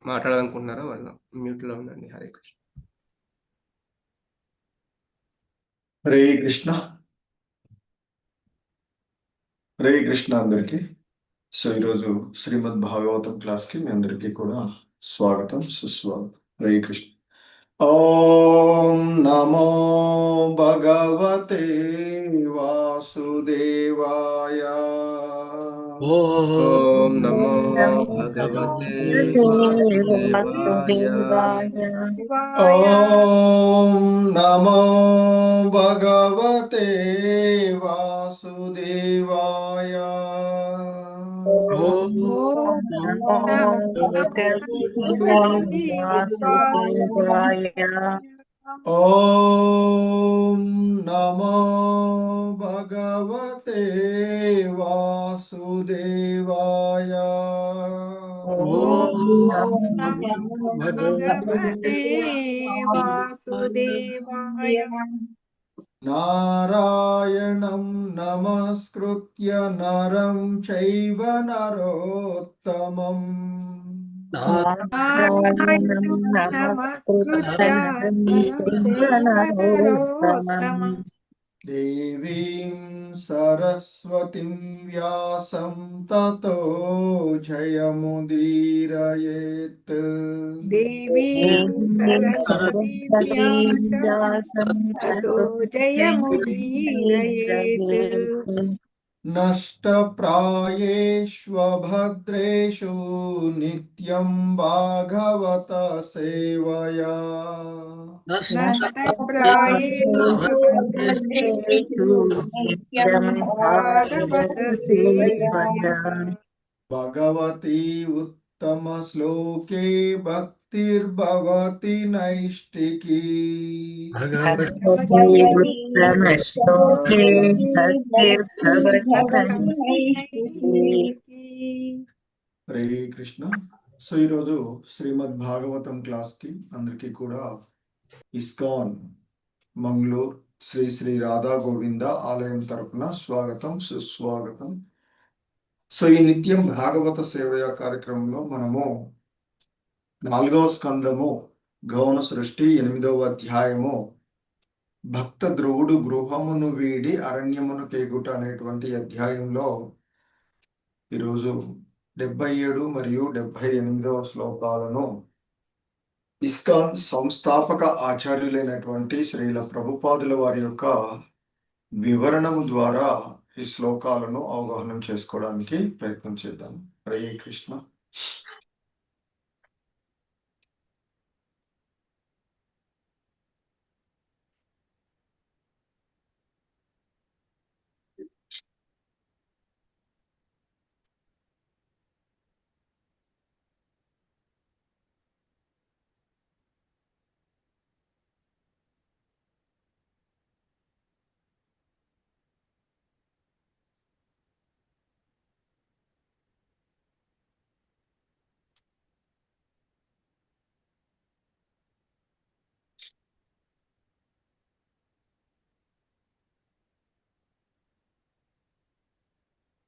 మాట్లాడాలనుకుంటున్నారో వాళ్ళు మ్యూట్లో ఉండండి. హరే కృష్ణ. హరే కృష్ణ. హరే కృష్ణ అందరికీ. సో ఈరోజు శ్రీమద్ భాగవతం క్లాస్కి మీ అందరికీ కూడా స్వాగతం, సుస్వాగతం. హరే కృష్ణ. ఓం నమో భగవతే వాసుదేవాయ. ఓం నమో భగవతే వాసుదేవాయ. ఓం నమో భగవతే వాసుదేవాయ. ఓం నమో భగవతే వాసుదేవాయ. ఓం నమో భగవతే వాసుదేవాయ. ఓం నమో భగవతే వాసుదేవాయ. నారాయణం నమస్కృత్య నరం చైవ నరోత్తమం. నారాయణం నమస్కృత్య నరోత్తమం. దేవీం సరస్వతిం వ్యాసం తతో జయముదీరయేత్. దేవీం సరస్వతీ వ్యాసం తతో జయముదీరయేత్. నష్టప్రాయేష్వభద్రేషు నిత్యం భాగవత సేవయా. భగవతి ఉత్తమ శ్లోకే భక్తిర్భవతి నైష్టికీ. హరే కృష్ణ. సో ఈరోజు శ్రీమద్ భాగవతం క్లాస్కి అందరికీ కూడా ఇస్కాన్ మంగళూరు శ్రీ శ్రీ రాధా గోవింద ఆలయం తరపున స్వాగతం, సుస్వాగతం. సో ఈ నిత్యం భాగవత సేవయ కార్యక్రమంలో మనము 4వ స్కందము గౌణ సృష్టి 8వ అధ్యాయము భక్త ధ్రువుడు గృహమును వీడి అరణ్యమును కేగుట అనేటువంటి అధ్యాయంలో ఈరోజు 77 మరియు 78వ శ్లోకాలను ఇస్కాన్ సంస్థాపక ఆచార్యులైనటువంటి శ్రీల ప్రభుపాదుల వారి యొక్క వివరణము ద్వారా ఈ శ్లోకాలను అవగాహన చేసుకోవడానికి ప్రయత్నం చేద్దాం. హరే కృష్ణ.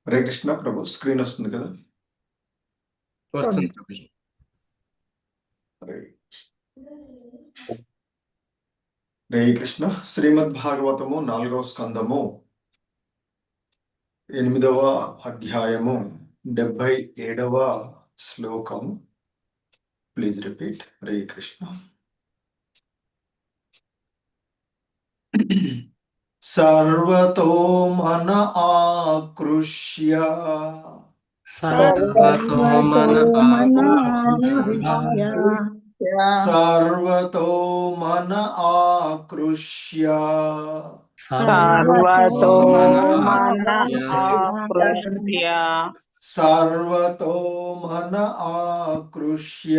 హరే కృష్ణ. ప్రభు స్క్రీన్ వస్తుంది కదా? వస్తుంది. హరే కృష్ణ. శ్రీమద్ భాగవతము 4వ స్కందము 8వ అధ్యాయము 77వ శ్లోకము. Please repeat. హరే కృష్ణ. సర్వతో మన ఆకృష్య సర్వతో మన సర్వతో మన ఆకృష్య సర్వతో మన ఆకృష్య సర్వతో మన ఆకృష్య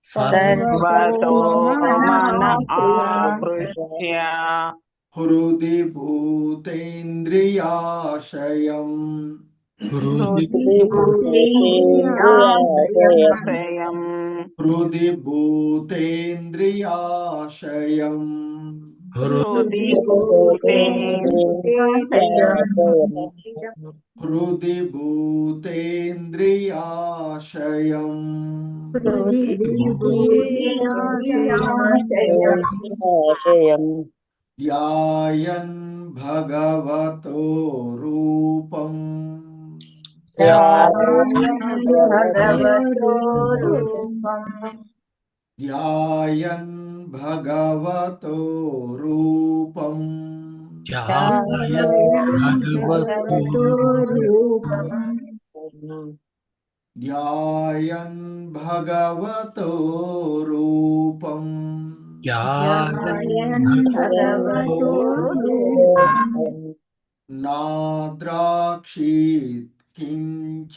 సర్వతో మన ఆకృష్య హృది భూతేంద్రియాశయం హృది భూతేంద్రియాశయం హృది భూతేంద్రియాశయం హృదీభూతేంద్రియాశయం ధ్యాయన్ భగవతో రూపం భగవతో రూపం ధ్యాయన్ భగవతో రూపం భగవతో రూపం ధ్యాయన్ భగవతో రూపం భగవతో రూపం నాద్రాక్షీత్ కించనాపరం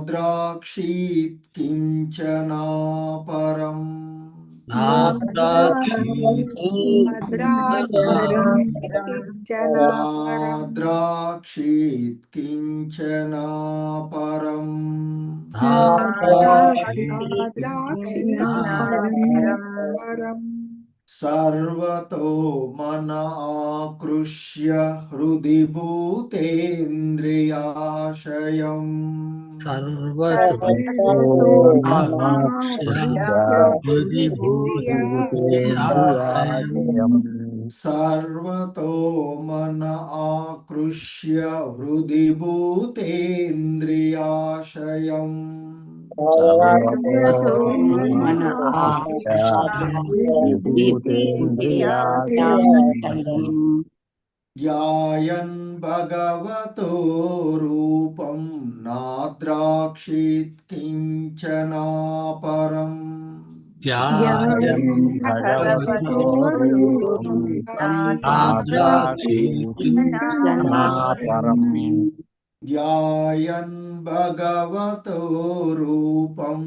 నాద్రాక్షీత్ కించనాపరం నాద్రాక్షీత్ కించనాపరం సర్వతో మన ఆకృష్య హృది భూతేంద్రియాశయం సర్వతో మన ఆకృష్య హృది భూతేంద్రియాశయం ధ్యాయన్ భగవతో రూపం నాద్రాక్షీత్ కించనాపరం ధ్యాయన్ భగవతో రూపం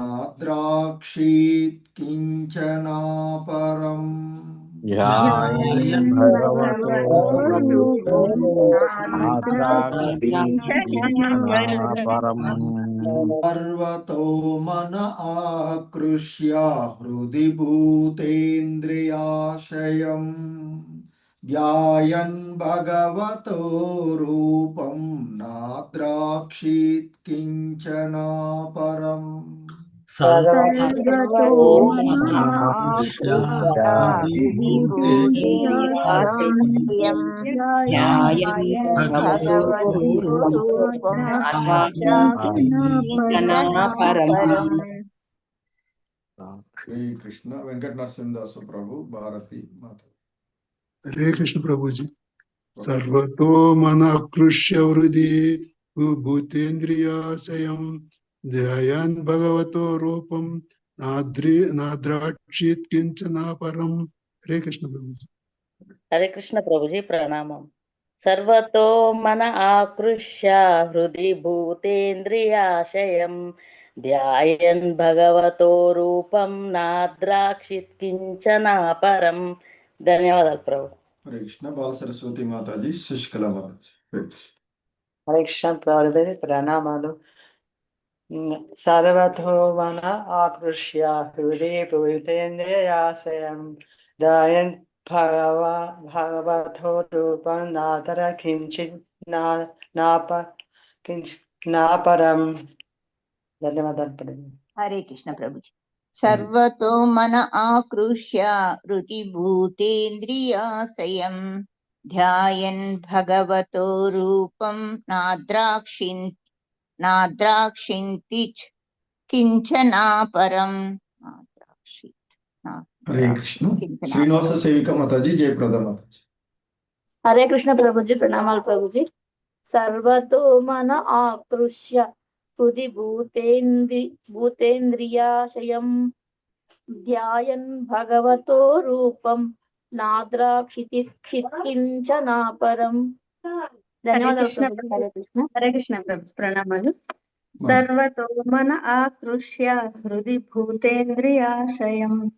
నాద్రాక్షీత్ కించనాపరం సర్వతో మన ఆకృష్య హృది భూతేంద్రియాశయం ధ్యాయన్ భగవతో రూపం నాద్రాక్షీత్ కించనాపరం శ్రీ కృష్ణ వెంకట నరసింహదాసు ప్రభు భారతి మాత. హరే కృష్ణ ప్రభుజీ. సర్వతో మన కృష్య హృది భూతేంద్రియాశయం ధ్యాయన్ భగవతో రూపం నాద్రాక్షీత్ కించనాపరం. హరే కృష్ణ ప్రభుజీ. హరే కృష్ణ ప్రభుజీ ప్రణామం. సర్వతో మన ఆకృష్య హృది భూతేంద్రియాశయం ధ్యాయన్ భగవతో రూపం నాద్రాక్షిత్ కించనాపరం. ధన్యవాదాలు ప్రభు. హరే కృష్ణ బాల సరస్వతి మాతాజీ శశికళ మాతాజీ. హరే కృష్ణ ప్రభుజీ ప్రణామాలు. సర్వతో మన ఆకృష్య హృది భూతేంద్రియాశయం ధ్యాయన్ భగవతో రూపం నాపరం. ధన్యవాదాలు. హరే కృష్ణ ప్రభుజీ. సర్వతో మన ఆకృష్య హృది భూతేంద్రియాశయం ధ్యాయన్ భగవతో రూపం నాద్రాక్షింతి కించనాపరం. హరే కృష్ణ శ్రీనివాస సేవిక మాతాజీ జయప్రద మాతాజీ. హరే కృష్ణ ప్రభుజీ ప్రణామాలు ప్రభుజీ. సర్వతో మన ఆకృష్య హృది భూతేంద్రియాశయం ధ్యాయన్ భగవతో రూపం నాద్రాక్షించనాపరం. ధన్యవాదాలు. హరే కృష్ణ ప్రభు ప్రణామాలు. సర్వతో మన ఆకృష్య హృది భూతేంద్రియాశయం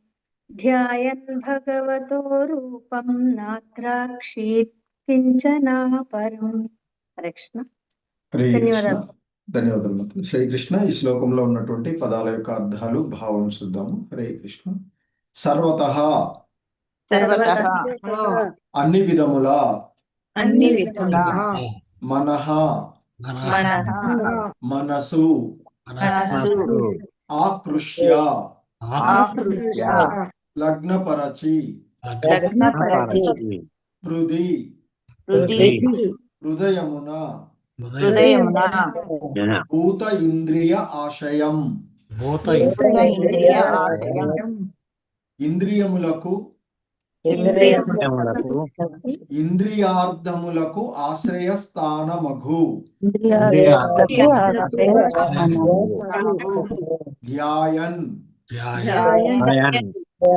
ధ్యాయన్ భగవతో రూపం నాద్రాక్షీత్ కించనాపరం. హరే కృష్ణ. హరే కృష్ణ ధన్యవాదాలు. శ్రీకృష్ణ ఈ శ్లోకంలో ఉన్నటువంటి పదాల యొక్క అర్థాలు భావం చూద్దాము. హరే కృష్ణ. సర్వతః సర్వతః అన్ని విధములా అన్ని విధములా మనః మనః మనసు మనస్సు ఆకృష్య ఆకృష్య లగ్నపరచి లగ్నపరచి హృది హృది హృదయమున హృదయమున భూత ఇంద్రియ ఆశయం ఇంద్రియ ఆశయం ఇంద్రియములకు ఇంద్రియార్థములకు ఆశ్రయస్థానమగు ధ్యాయన్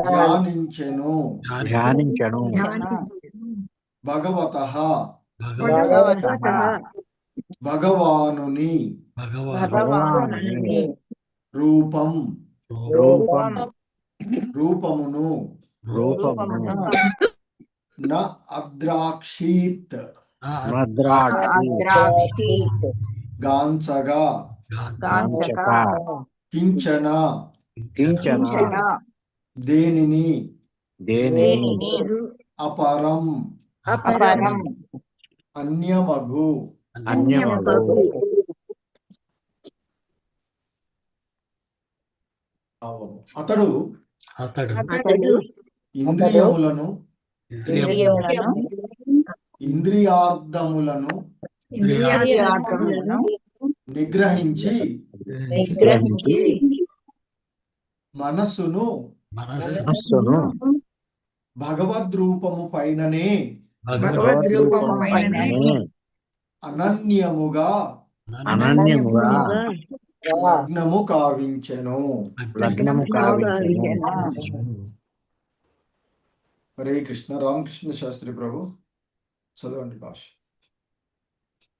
ధ్యానించెను భగవతః భగవానుని రూపం రూపమును న అద్రాక్షీత్ గాంచగా కించన దేనిని అపరం అన్యమగు అతడు ఇంద్రియములను ఇంద్రియార్థములను నిగ్రహించి మనస్సును భగవద్రూపము పైననే అనన్యముగా లగ్నము కావించెను. హరే కృష్ణ. రామకృష్ణ శాస్త్రి ప్రభు చదవండి భాష.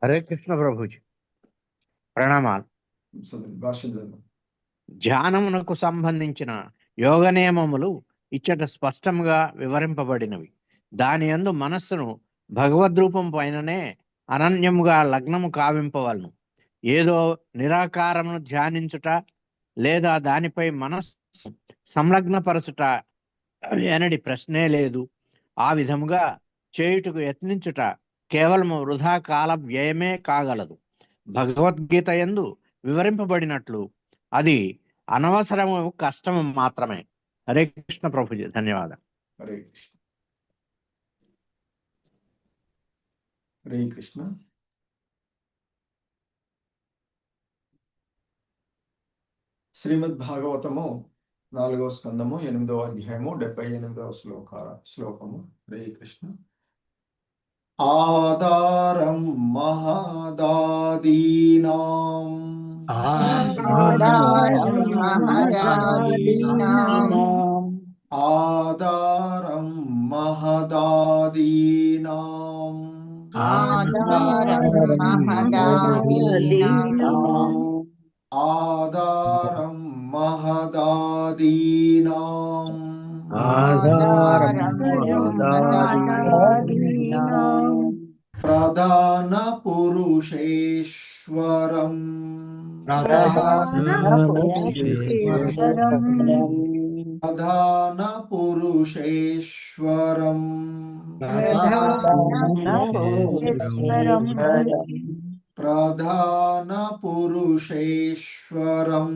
హరే కృష్ణ ప్రభుజీ ప్రణామాలు. చదవండి భాష చదవండి. ధ్యానమునకు సంబంధించిన యోగ నియమములు ఇచ్చట స్పష్టంగా వివరింపబడినవి. దాని యందు మనస్సును భగవద్రూపం పైననే అనన్యముగా లగ్నము కావింపవలను. ఏదో నిరాకారమును ధ్యానించుట లేదా దానిపై మనస్సు సంలగ్నపరచుట ఎనడి ప్రశ్నే లేదు. ఆ విధముగా చేయుటకు యత్నించుట కేవలము వృధా కాల వ్యయమే కాగలదు. భగవద్గీత యందు వివరింపబడినట్లు అది అనవసరము, కష్టము మాత్రమే. హరే కృష్ణ ప్రభుజీ, ధన్యవాదాలు. హరే కృష్ణ. హరే కృష్ణ. శ్రీమద్ భాగవతము 4వ స్కందము 8వ అధ్యాయము 78వ శ్లోకము. హరే కృష్ణ. ఆధారం మహదాదీనాం ఆధారం మహదాదీనాం ఆధారం మహదాదీనాం ప్రధాన పురుషేశ్వరం ప్రధాన పురుషేశ్వరం ప్రధాన పురుషేశ్వరం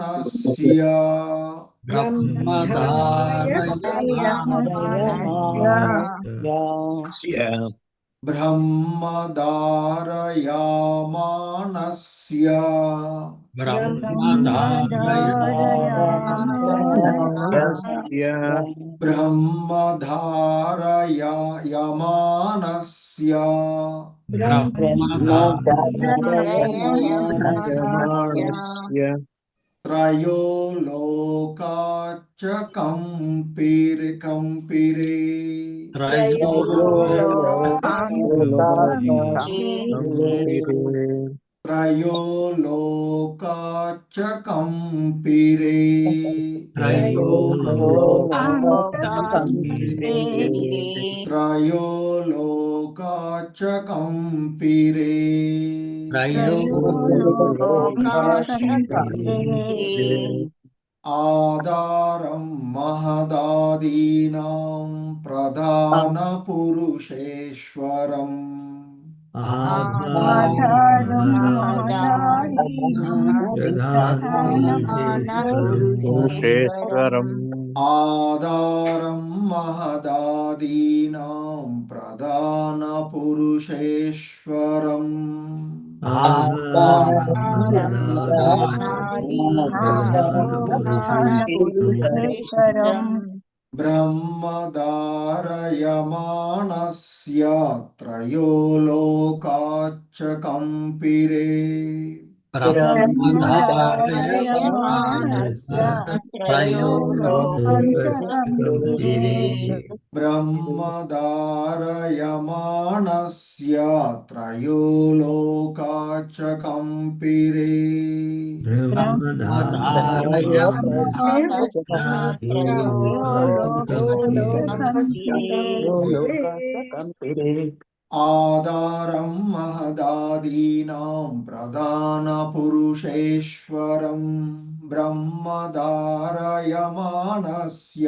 బ్రహ్మధారయామానస్య బ్రహ్మధారయామానస్య బ్రహ్మధారయామానస్య త్రయో లోకాచ్చ కంపిరే త్రయో లోకాచ్చ కంపిరే త్రయో లోకాచ్చ కంపిరే ఆధారం మహదాదీనాం ప్రధాన పురుషేశ్వరం పురుషేశ్వరం ఆధారం మహదాదీనాం ప్రధాన పురుషేశ్వరం బ్రహ్మధారయమాణస్య త్రయో లోకాచ్చ కంపిరే బ్రహ్మధారయమాణస్య త్రయో లోకాచ్చ కంపిరే ఆధారం మహదాదీనాం ప్రధాన పురుషేశ్వరం బ్రహ్మధారయమాణస్య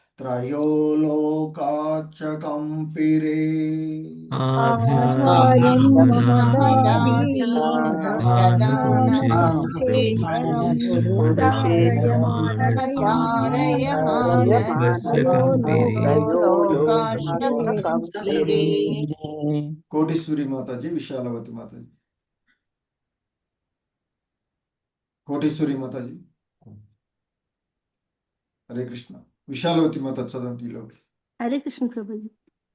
త్రయో లోకాచ్చ కంపిరే కోటేశ్వరి మాతాజీ, విశాలవతి మాతాజీ. కోటేశ్వరి మాతాజీ, హరే కృష్ణ. విశాలవతి మాత చదవండి ఈలో. హరే కృష్ణ ప్రభుజీ.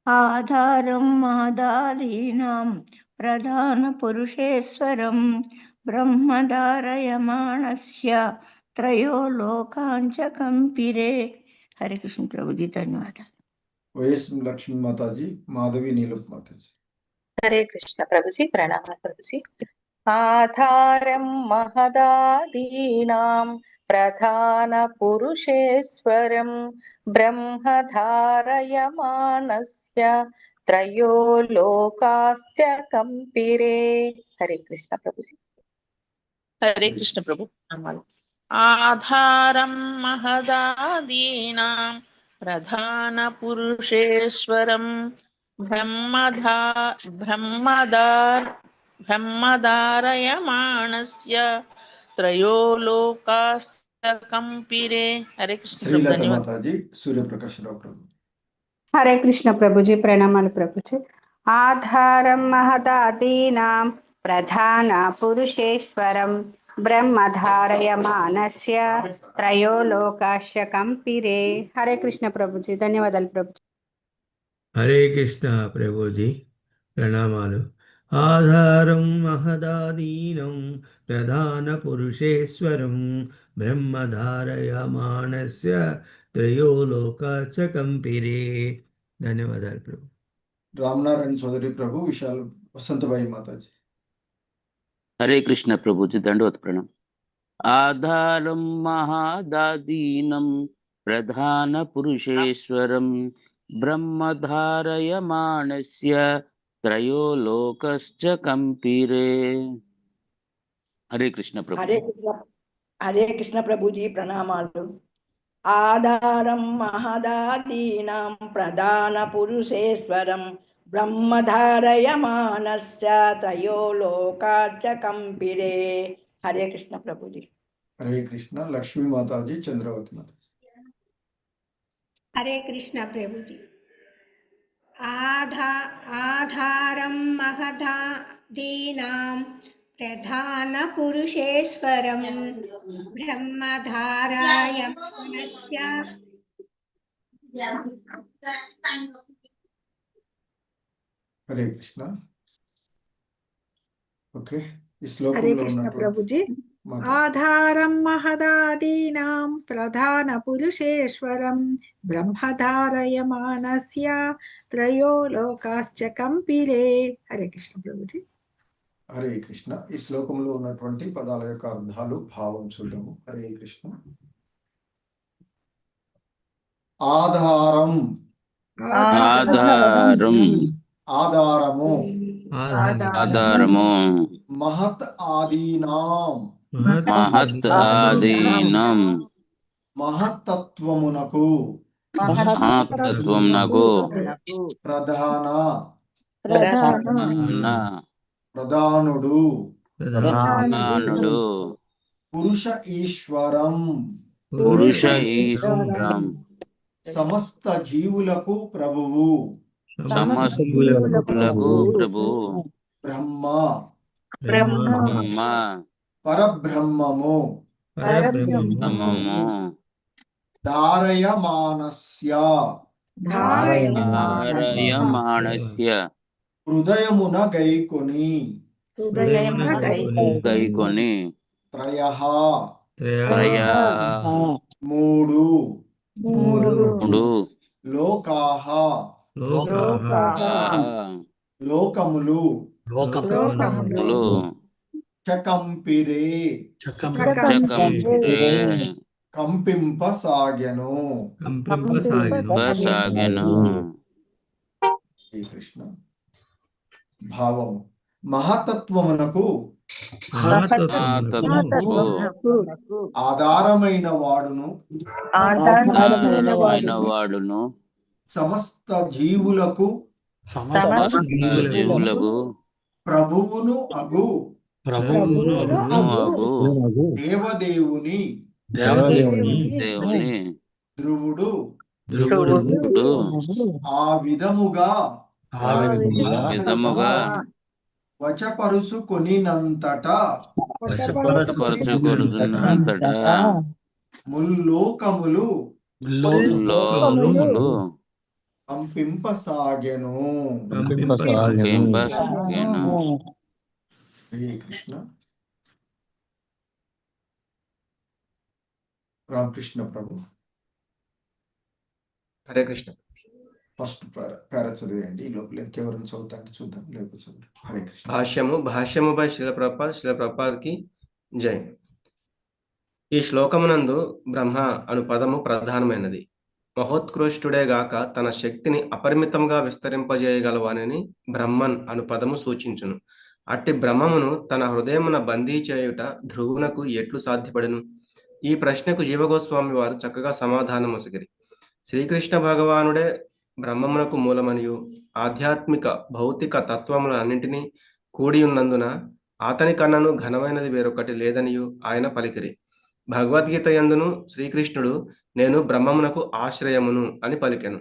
ఆధారం మహదాదీనాం ప్రధాన పురుషేశ్వరం బ్రహ్మధారయమాణస్య త్రయో లోకాంచ కంపిరే. హరే కృష్ణ ప్రభుజీ, ధన్యవాదాలు. వైఎస్ లక్ష్మీ మాతాజీ, మాధవి నీలప్ మాతాజీ. హరే కృష్ణ ప్రభుజీ, ప్రణామాలు ప్రభుజీ. ఆధారం మహదాదీనాం ప్రధాన పురుషేశ్వరం బ్రహ్మధారయమానస్య త్రయో లోకాస్య కంపిరే. హరే కృష్ణ ప్రభుజీ. హరే కృష్ణ ప్రభు. ఆధారం మహదాదీనాం ప్రధాన పురుషేశ్వరం బ్రహ్మధారయమాణస్య త్రయో లోకాస్య కంపిరే. హరే కృష్ణ ప్రభు. శ్రీలత ధన్యవాదాలు. మాతాజీ, సూర్యప్రకాశరావు ప్రభు. హరే కృష్ణ ప్రభుజీ, ప్రణామాలు ప్రభుజీ. ఆధారం మహదాదీనాం ప్రధాన పురుషేశ్వరం బ్రహ్మధారయమానస్య త్రయో లోకాస్య కంపిరే. హరే కృష్ణ ప్రభుజీ, ధన్యవాదాలు ప్రభుజీ. హరే కృష్ణ ప్రభుజీ, ప్రణామాలు. ఆధారం మహదాదీనం ప్రధాన పురుషేశ్వరం బ్రహ్మధారయమాణస్య త్రయో లోకాచ్చ కంపిరే. ధన్యవాదాలు ప్రభు. రామనారాయణ చౌదరి ప్రభు, విశాల్ వసంతబాయి మాతాజీ. హరే కృష్ణ ప్రభుజీ, దండవత్ ప్రణాం. ఆధారం మహాదాదీనం ప్రధాన పురుషేశ్వరం బ్రహ్మధారయమాణస్య త్రయో లోకశ్చ కంపిరే. హరే కృష్ణ ప్రభు. హరే కృష్ణ ప్రభుజీ, ప్రణామాలు. ఆధారం మహదాదీనాం ప్రధాన పురుషేశ్వరం బ్రహ్మధారయమానస్య త్రయో లోకాచ్చ కంపిరే. హరే కృష్ణ ప్రభుజీ. హరే కృష్ణ. లక్ష్మీ మాతాజీ, చంద్రవతి మాతాజీ. హరే కృష్ణ ప్రభుజీ. ఆధారం మహదాదీనాం ప్రధాన పురుషేశ్వరం బ్రహ్మధారయమానస్య. హరే కృష్ణ. ఓకే, ఈ హరే శ్లోకంలో కృష్ణ ఉన్నటువంటి ప్రభుజీ. మాత ఆధారం మహదాదీనాం ప్రధాన పురుషేశ్వరం బ్రహ్మధారయమానస్య త్రయో లోకాశ్చ కంపిరే. హరే కృష్ణ ప్రభుజీ. హరే కృష్ణ. ఈ శ్లోకంలో ఉన్నటువంటి పదాల యొక్క అర్థాలు, భావం చూద్దాము. హరే కృష్ణ. ఆధారం, ఆధారం ఆధారము, ఆధారము మహత్ ఆదీనాం మహత్ ఆదీనం మహత్తత్వమునకు మహత్తత్వమునకు ప్రధానుడు ప్రధానుడు పురుష ఈశ్వరం సమస్త జీవులకు ప్రభువు బ్రహ్మ పరబ్రహ్మము ధారయమానస్య హృదయమున గైకొని మూడు లోకాహ లోకములు చకంపిరే కంపింపసాగెను. కృష్ణ భావము మహతత్వమునకు ఆధారమైన వాడును సమస్త జీవులకు ప్రభువును అగు దేవదేవుని ధ్రువుడు ఆ విధముగా వచపరుచుకొనినంతట ముల్లోకములు కంపింపసాగెను. కృష్ణ రామకృష్ణ ప్రభు. హరే కృష్ణ. ఫస్ట్ పారా చదివేయండి. ఈ లోపల ఇంకెవరిని చదువుతా అంటే చూద్దాం, లేకపోతే చదువు. హరే కృష్ణ. భాష్యము బై శిల ప్రభుపాద్కి జై. ఈ శ్లోకమునందు బ్రహ్మ అను పదము ప్రధానమైనది. మహోత్కృష్టుడే గాక తన శక్తిని అపరిమితంగా విస్తరింపజేయగలవానని బ్రహ్మన్ అను పదము సూచించును. అట్టి బ్రహ్మమును తన హృదయమున బందీ చేయుట ధ్రువునకు ఎట్లు సాధ్యపడెను? ఈ ప్రశ్నకు జీవగోస్వామి వారు చక్కగా సమాధానం ఒసగిరి. శ్రీకృష్ణ భగవానుడే బ్రహ్మమునకు మూలమనియు ఆధ్యాత్మిక భౌతిక తత్వములన్నింటినీ కూడి ఉన్నందున అతని కన్నను ఘనమైనది వేరొకటి లేదనియు ఆయన పలికిరి. భగవద్గీత యందును శ్రీకృష్ణుడు నేను బ్రహ్మమునకు ఆశ్రయమును అని పలికెను.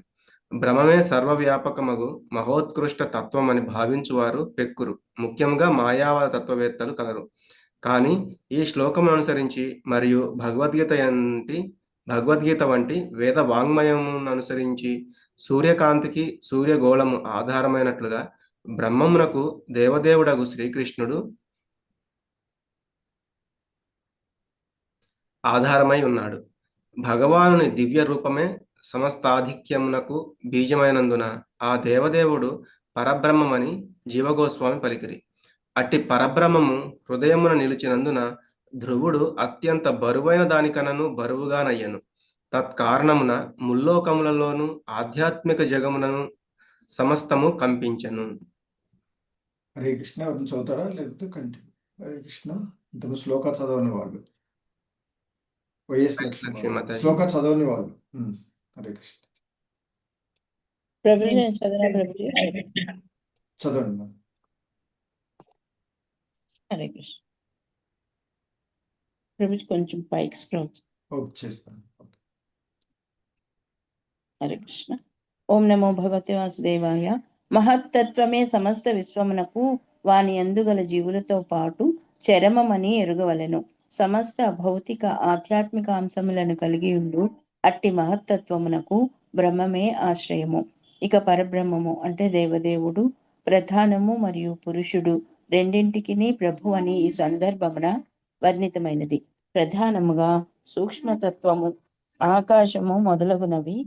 బ్రహ్మమే సర్వవ్యాపకమగు మహోత్కృష్ట తత్వమని భావించువారు పెక్కురు. ముఖ్యంగా మాయావాద తత్వవేత్తలు కలరు. కానీ ఈ శ్లోకమును అనుసరించి మరియు భగవద్గీత వంటి వేద వాంగ్మయమును అనుసరించి సూర్యకాంతికి సూర్యగోళము ఆధారమైనట్లుగా బ్రహ్మమునకు దేవదేవుడగు శ్రీకృష్ణుడు ఆధారమై ఉన్నాడు. భగవానుని దివ్య రూపమే సమస్తాధిక్యమునకు బీజమైనందున ఆ దేవదేవుడు పరబ్రహ్మమని జీవగోస్వామి పలికిరి. అట్టి పరబ్రహ్మము హృదయమున నిలిచినందున ధ్రువుడు అత్యంత బరువైన దానికనను బరువుగానయ్యను. తత్కారణమున ముల్లోకములలోను ఆధ్యాత్మిక జగమునను సమస్తము కంపించెను. హరే కృష్ణ. ఎవరిని చదువుతారా లేకపోతే కంటిన్యూ? హరే కృష్ణ. ఇంతకు శ్లోక చదవని వాళ్ళు వైఎస్ లక్ష్మి శ్లోక చదవని వాళ్ళు. హరే కృష్ణ. చదవండి. హరే కృష్ణ. ప్రభుజీ కొంచెం పైకి స్క్రోల్ చేస్తాను. హరే కృష్ణ. ఓం నమో భగవతే వాసుదేవాయ. మహత్తత్వమే సమస్త విశ్వమునకు వాని అందుగల జీవులతో పాటు చరమమని ఎరుగవలెను. సమస్త భౌతిక ఆధ్యాత్మిక అంశములను కలిగి ఉండు అట్టి మహత్తత్వమునకు బ్రహ్మమే ఆశ్రయము. ఇక పరబ్రహ్మము అంటే దేవదేవుడు ప్రధానము మరియు పురుషుడు రెండింటికి ప్రభు అని ఈ సందర్భమున వర్ణితమైనది. ప్రధానముగా సూక్ష్మతత్వము ఆకాశము మొదలగునవి,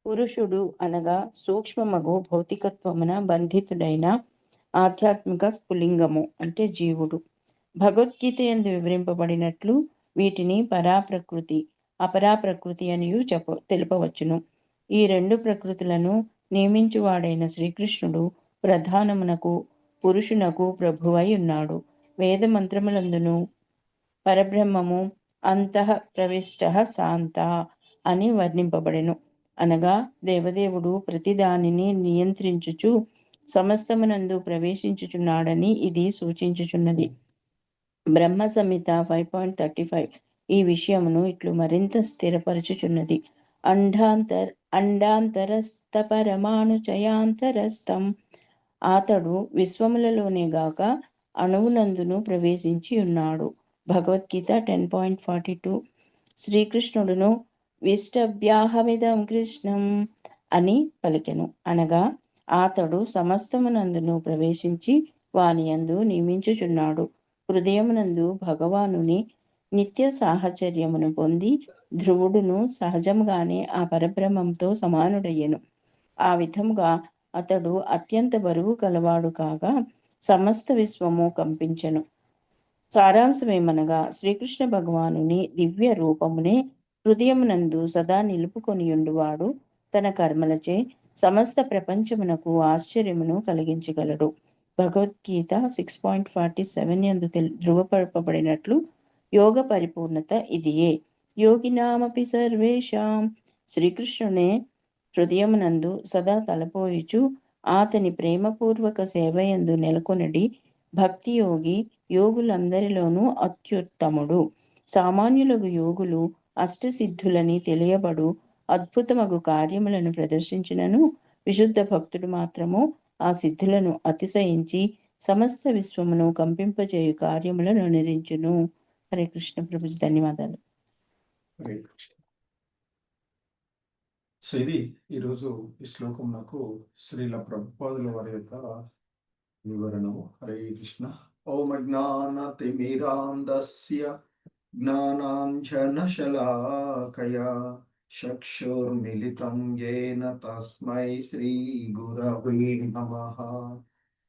పురుషుడు అనగా సూక్ష్మమగు భౌతికత్వమున బంధితుడైన ఆధ్యాత్మిక స్ఫులింగము అంటే జీవుడు. భగవద్గీత యందు వివరింపబడినట్లు వీటిని పరాప్రకృతి అపరాప్రకృతి అనియు తెలుపవచ్చును. ఈ రెండు ప్రకృతులను నియమించువాడైన శ్రీకృష్ణుడు ప్రధానమునకు పురుషునకు ప్రభువై ఉన్నాడు. వేద మంత్రములందును పరబ్రహ్మము అంతః ప్రవిష్ట శాంత అని వర్ణింపబడెను. అనగా దేవదేవుడు ప్రతి దానిని నియంత్రించుచు సమస్తమునందు ప్రవేశించుచున్నాడని ఇది సూచించుచున్నది. బ్రహ్మ సంహిత 5.35 ఈ విషయమును ఇట్లు మరింత స్థిరపరచుచున్నది. అండాంతరస్థ పరమాణుచయాంతరస్థం అతడు విశ్వములలోనే గాక అణువునందును ప్రవేశించి ఉన్నాడు. భగవద్గీత 10.42 శ్రీకృష్ణుడును విష్టభ్యాహమిదం కృష్ణం అని పలికెను. అనగా అతడు సమస్తమునందును ప్రవేశించి వాని యందు నియమించుచున్నాడు. హృదయమునందు భగవానుని నిత్య సాహచర్యమును పొంది ధ్రువుడును సహజముగానే ఆ పరబ్రహ్మంతో సమానుడయ్యెను. ఆ విధముగా అతడు అత్యంత బరువు కలవాడు కాగా సమస్త విశ్వము కంపించెను. సారాంశమేమనగా శ్రీకృష్ణ భగవానుని దివ్య రూపమునే హృదయమునందు సదా నిలుపుకొనియుండువాడు తన కర్మలచే సమస్త ప్రపంచమునకు ఆశ్చర్యమును కలిగించగలడు. భగవద్గీత 6.47 యందు ధృవపరపబడినట్లు యోగ పరిపూర్ణత ఇదియే. యోగినామపి సర్వేషాం శ్రీకృష్ణునే హృదయమునందు సదా తలపోయుచు అతని ప్రేమపూర్వక సేవయందు నెలకొనడి భక్తి యోగి యోగులందరిలోనూ అత్యుత్తముడు. సామాన్యులకు యోగులు అష్టసిద్ధులని తెలియబడు అద్భుతమగు కార్యములను ప్రదర్శించినను విశుద్ధ భక్తుడు మాత్రము ఆ సిద్ధులను అతిశయించి సమస్త విశ్వమును కంపింపజేయు కార్యములను నిరించును. హరే కృష్ణ ప్రభుజీ, ధన్యవాదాలు. హరే కృష్ణ. సో ఇది ఈరోజు ఈ శ్లోకం నాకు శ్రీల ప్రభుపాదుల వారి యొక్క వివరణము. హరే కృష్ణ. ఓం జ్ఞానతిమిరాంధస్య జ్ఞానాంజనశలాకయా చక్షుర్మిలితం యేన తస్మై శ్రీ గురవే నమః.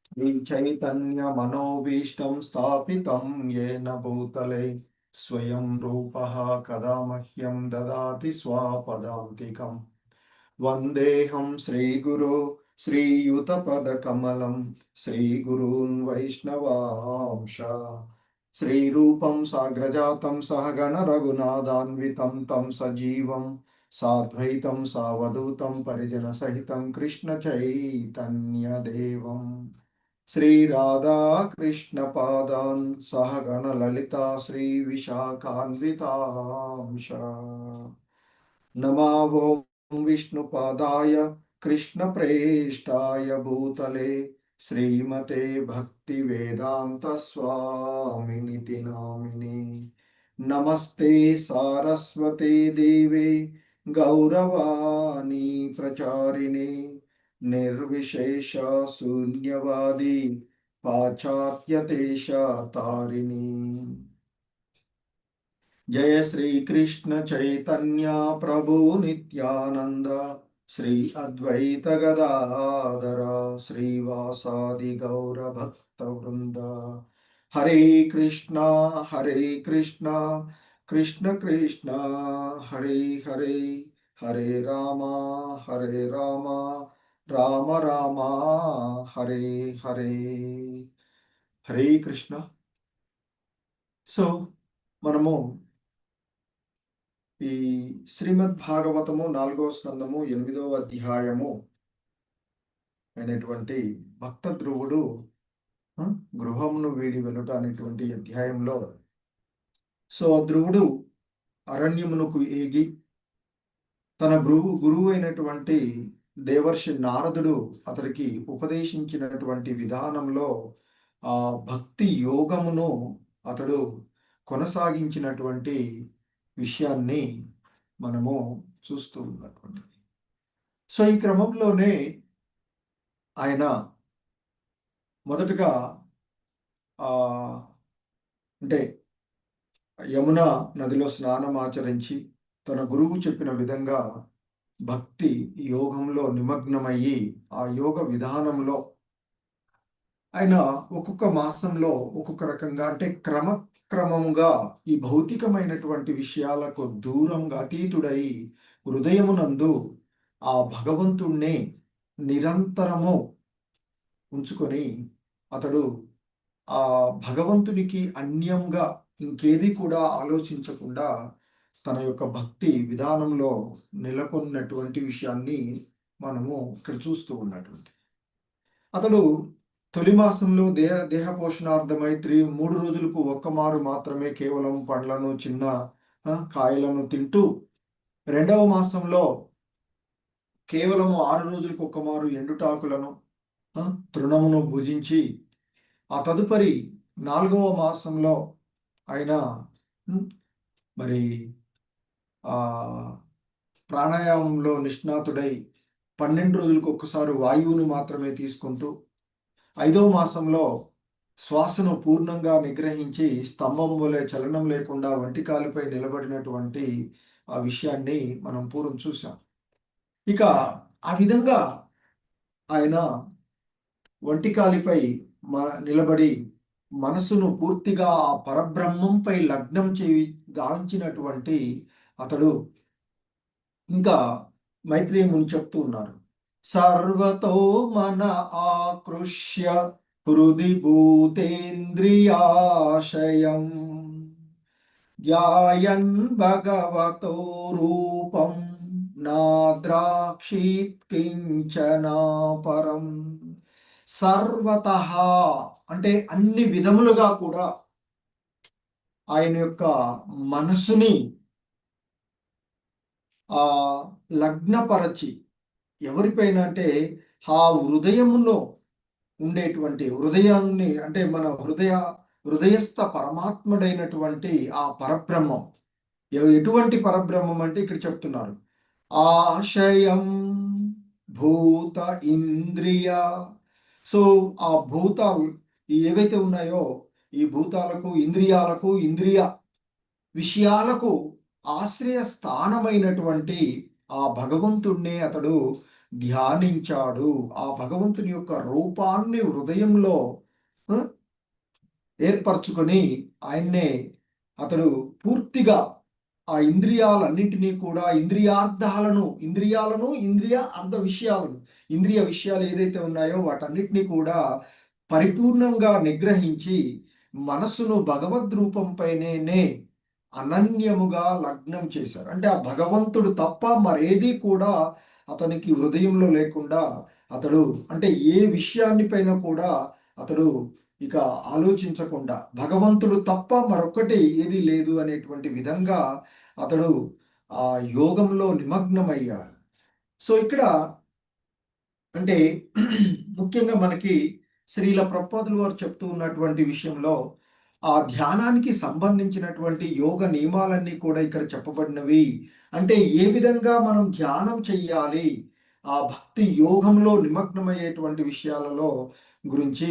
శ్రీ చైతన్య మనోభీష్టం స్థాపితం యేన భూతలే స్వయం రూపః కదా మహ్యం దదాతి స్వపదాంతికం. వందేహం శ్రీగురో శ్రీయుతపదకమలం శ్రీగురూన్ వైష్ణవాంశ. శ్రీరూపం సాగ్రజాతం సహగణ రఘునాథాన్వితం తం సజీవం సాద్వైతం సావధూతం పరిజన సహితం కృష్ణ చైతన్యదేవం. శ్రీరాధా కృష్ణ పాదాన్ సహగణ లలితా శ్రీ విశాఖాన్వితాంశ. నమో విష్ణుపాదాయ కృష్ణ ప్రేష్టాయ భూతలే శ్రీమతే భక్తి వేదాంత స్వామినితి నామిని. నమస్తే సారస్వతే దేవే గౌరవాణి ప్రచారిణి నిర్విశేష శూన్యవాది పాశ్చాత్యదేశ తారిణి. జయ శ్రీ కృష్ణ చైతన్య ప్రభు నిత్యానంద శ్రీ అద్వైత గదాధర శ్రీవాసాది గౌర భక్త వృంద. హరే కృష్ణ కృష్ణ కృష్ణ హరే హరే, హరే రామ రామ రామ హరే హరే. హరే కృష్ణ. సో మనము ఈ శ్రీమద్ భాగవతము 4వ స్కందము 8వ అధ్యాయము అయినటువంటి భక్త ధ్రువుడు గృహమును వీడి వెలుట అనేటువంటి అధ్యాయంలో సో ధ్రువుడు అరణ్యమునకు ఏగి తన గురువు అయినటువంటి దేవర్షి నారదుడు అతడికి ఉపదేశించినటువంటి విధానంలో ఆ భక్తి యోగమును అతడు కొనసాగించినటువంటి విషయాన్ని మనము చూస్తూ ఉన్నటువంటిది. సో ఈ క్రమంలోనే ఆయన మొదటగా అంటే యమున నదిలో స్నానం ఆచరించి తన గురువు చెప్పిన విధంగా భక్తి యోగంలో నిమగ్నమయ్యి ఆ యోగ విధానంలో ఆయన ఒక్కొక్క మాసంలో ఒక్కొక్క రకంగా అంటే క్రమముగా ఈ భౌతికమైనటువంటి విషయాలకు దూరంగా అతీతుడై హృదయమునందు ఆ భగవంతుణ్ణి నిరంతరము ఉంచుకొని అతడు ఆ భగవంతునికి అన్యంగా ఇంకేది కూడా ఆలోచించకుండా తన యొక్క భక్తి విధానంలో నెలకొన్నటువంటి విషయాన్ని మనము ఇక్కడ చూస్తూ ఉన్నటువంటి. అతడు తొలి మాసంలో దేహ పోషణార్థమై 3 రోజులకు ఒక్కమారు మాత్రమే కేవలం పండ్లను చిన్న కాయలను తింటూ, 2వ మాసంలో కేవలం 6 రోజులకు ఒక్కమారు ఎండుటాకులను తృణమును భుజించి, ఆ తదుపరి 4వ మాసంలో ఆయన మరి ప్రాణాయామంలో నిష్ణాతుడై 12 రోజులకు ఒక్కసారి వాయువును మాత్రమే తీసుకుంటూ, 5వ మాసంలో శ్వాసను పూర్ణంగా నిగ్రహించి స్తంభం వలె చలనం లేకుండా వంటికాలిపై నిలబడినటువంటి ఆ విషయాన్ని మనం పూర్వం చూసాం. ఇక ఆ విధంగా ఆయన వంటికాలిపై నిలబడి మనసును పూర్తిగా ఆ పరబ్రహ్మంపై లగ్నం గావించినటువంటి అతడు ఇంకా మైత్రేయ ముని చెప్తూ ఉన్నారు, సర్వతో మన ఆకృష్య హృది భూతేంద్రియాశయం ధ్యాయన్ భగవతో రూపం నాద్రాక్షిత్ కించనా పరం. సర్వతః అంటే అన్ని విధములుగా కూడా ఆయన యొక్క మనసుని లగ్నపరచి, ఎవరిపైన అంటే ఆ హృదయములో ఉండేటువంటి హృదయాన్ని, అంటే మన హృదయస్థ పరమాత్ముడైనటువంటి ఆ పరబ్రహ్మం. ఎటువంటి పరబ్రహ్మం అంటే ఇక్కడ చెప్తున్నారు, ఆశయం భూత ఇంద్రియ. సో ఆ భూతాలు ఏవైతే ఉన్నాయో ఈ భూతాలకు, ఇంద్రియాలకు, ఇంద్రియ విషయాలకు ఆశ్రయ స్థానమైనటువంటి ఆ భగవంతుణ్ణి అతడు ధ్యానించాడు. ఆ భగవంతుని యొక్క రూపాన్ని హృదయంలో ఏర్పరచుకొని ఆయన్నే అతడు పూర్తిగా ఆ ఇంద్రియాలన్నింటినీ కూడా, ఇంద్రియాలను, ఇంద్రియ అర్ధ విషయాలను, ఇంద్రియ విషయాలు ఏదైతే ఉన్నాయో వాటన్నిటినీ కూడా పరిపూర్ణంగా నిగ్రహించి మనస్సును భగవద్రూపంపైనే అనన్యముగా లగ్నం చేశారు. అంటే ఆ భగవంతుడు తప్ప మరేది కూడా అతనికి హృదయంలో లేకుండా అతడు, అంటే ఏ విషయాన్ని పైన కూడా అతడు ఇక ఆలోచించకుండా, భగవంతుడు తప్ప మరొకటి ఏది లేదు అనేటువంటి విధంగా అతడు ఆ యోగంలో నిమగ్నమయ్యాడు. సో ఇక్కడ అంటే ముఖ్యంగా మనకి శ్రీల ప్రభుపాదులు వారు చెప్తూ ఉన్నటువంటి విషయంలో ఆ ధ్యానానికి సంబంధించినటువంటి యోగ నియమాలన్నీ కూడా ఇక్కడ చెప్పబడినవి. అంటే ఏ విధంగా మనం ధ్యానం చెయ్యాలి, ఆ భక్తి యోగంలో నిమగ్నమయ్యేటువంటి విషయాలలో గురించి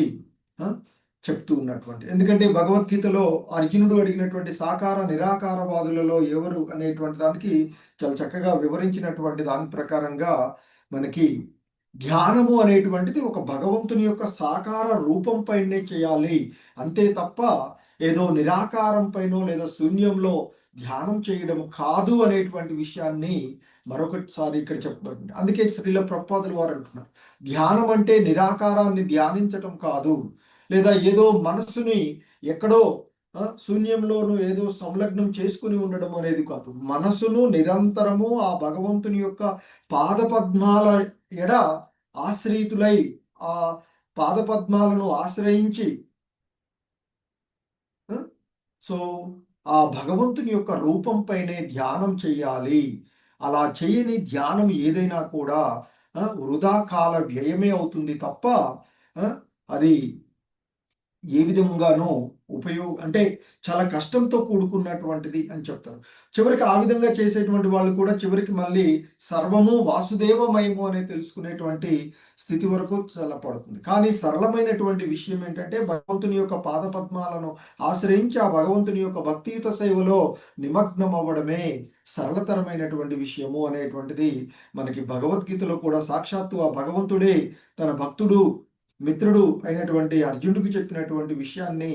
చెప్తూ ఉన్నటువంటి. ఎందుకంటే భగవద్గీతలో అర్జునుడు అడిగినటువంటి సాకార నిరాకారవాదులలో ఎవరు అనేటువంటి దానికి చాలా చక్కగా వివరించినటువంటి దాని ప్రకారంగా మనకి ధ్యానము అనేటువంటిది ఒక భగవంతుని యొక్క సాకార రూపం పైనే చేయాలి, అంతే తప్ప ఏదో నిరాకారం పైనో లేదా శూన్యంలో ధ్యానం చేయడం కాదు అనేటువంటి విషయాన్ని మరొకసారి ఇక్కడ చెప్పబడింది. అందుకే శ్రీల ప్రభుపాదులు వారు అంటున్నారు, ధ్యానం అంటే నిరాకారాన్ని ధ్యానించటం కాదు, లేదా ఏదో మనస్సుని ఎక్కడో శూన్యంలోనూ ఏదో సంలగ్నం చేసుకుని ఉండడం అనేది కాదు. మనసును నిరంతరము ఆ భగవంతుని యొక్క పాదపద్మాల ఎడ ఆశ్రయితులై, ఆ పాదపద్మాలను ఆశ్రయించి, సో ఆ భగవంతుని యొక్క రూపం పైనే ధ్యానం చెయ్యాలి. అలా చేయని ధ్యానం ఏదైనా కూడా వృధా కాల వ్యయమే అవుతుంది తప్ప అది ఏ విధంగానూ అంటే చాలా కష్టంతో కూడుకున్నటువంటిది అని చెప్తారు. చివరికి ఆ విధంగా చేసేటువంటి వాళ్ళు కూడా చివరికి మళ్ళీ సర్వము వాసుదేవమయము అనే తెలుసుకునేటువంటి స్థితి వరకు చాలా పడుతుంది. కానీ సరళమైనటువంటి విషయం ఏంటంటే భగవంతుని యొక్క పాదపద్మాలను ఆశ్రయించి ఆ భగవంతుని యొక్క భక్తియుత సేవలో నిమగ్నం అవ్వడమే సరళతరమైనటువంటి విషయము అనేటువంటిది మనకి భగవద్గీతలో కూడా సాక్షాత్తు ఆ భగవంతుడే తన భక్తుడు మిత్రుడు అయినటువంటి అర్జునుడికి చెప్పినటువంటి విషయాన్ని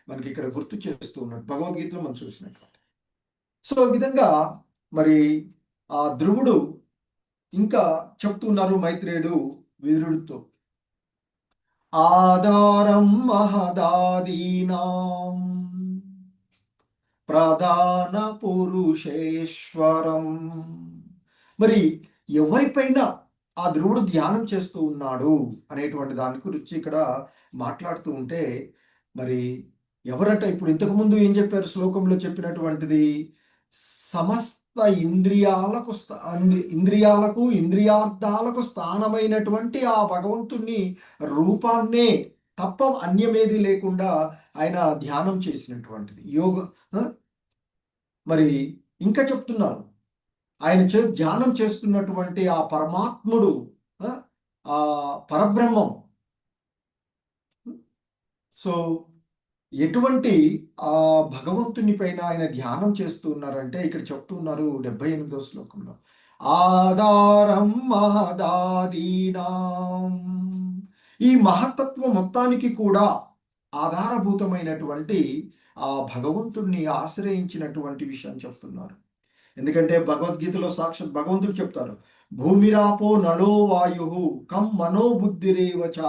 మనకి ఇక్కడ గుర్తు చేస్తూ ఉన్నాడు భగవద్గీతలో మనం చూసినటువంటి. సో ఈ విధంగా మరి ఆ ధ్రువుడు ఇంకా చెప్తున్నారు మైత్రేయుడు విదురుడితో, ఆధారం మహదాదీనాం ప్రధాన పురుషేశ్వరం. మరి ఎవరిపైన ఆ ధ్రువుడు ధ్యానం చేస్తూ ఉన్నాడు అనేటువంటి దాని గురించి ఇక్కడ మాట్లాడుతూ ఉంటే, మరి ఎవరట? ఇప్పుడు ఇంతకుముందు ఏం చెప్పారు శ్లోకంలో చెప్పినటువంటిది? సమస్త ఇంద్రియాలకు ఇంద్రియార్థాలకు స్థానమైనటువంటి ఆ భగవంతుని రూపాన్నే తప్ప అన్యమేది లేకుండా ఆయన ధ్యానం చేసినటువంటిది యోగ. మరి ఇంకా చెప్తున్నారు, ఆయన ధ్యానం చేస్తున్నటువంటి ఆ పరమాత్ముడు, ఆ పరబ్రహ్మం. సో ఎటువంటి ఆ భగవంతుని పైన ఆయన ధ్యానం చేస్తూ ఉన్నారంటే ఇక్కడ చెప్తున్నారు 78వ శ్లోకంలో, ఆధారం మహదాదీనాం. ఈ మహత్తత్వం మొత్తానికి కూడా ఆధారభూతమైనటువంటి ఆ భగవంతుణ్ణి ఆశ్రయించినటువంటి విషయం చెప్తున్నారు. ఎందుకంటే భగవద్గీతలో సాక్షాత్ భగవంతుడు చెప్తారు, భూమిరాపో నలో వాయు కం మనోబుద్ధిరేవచ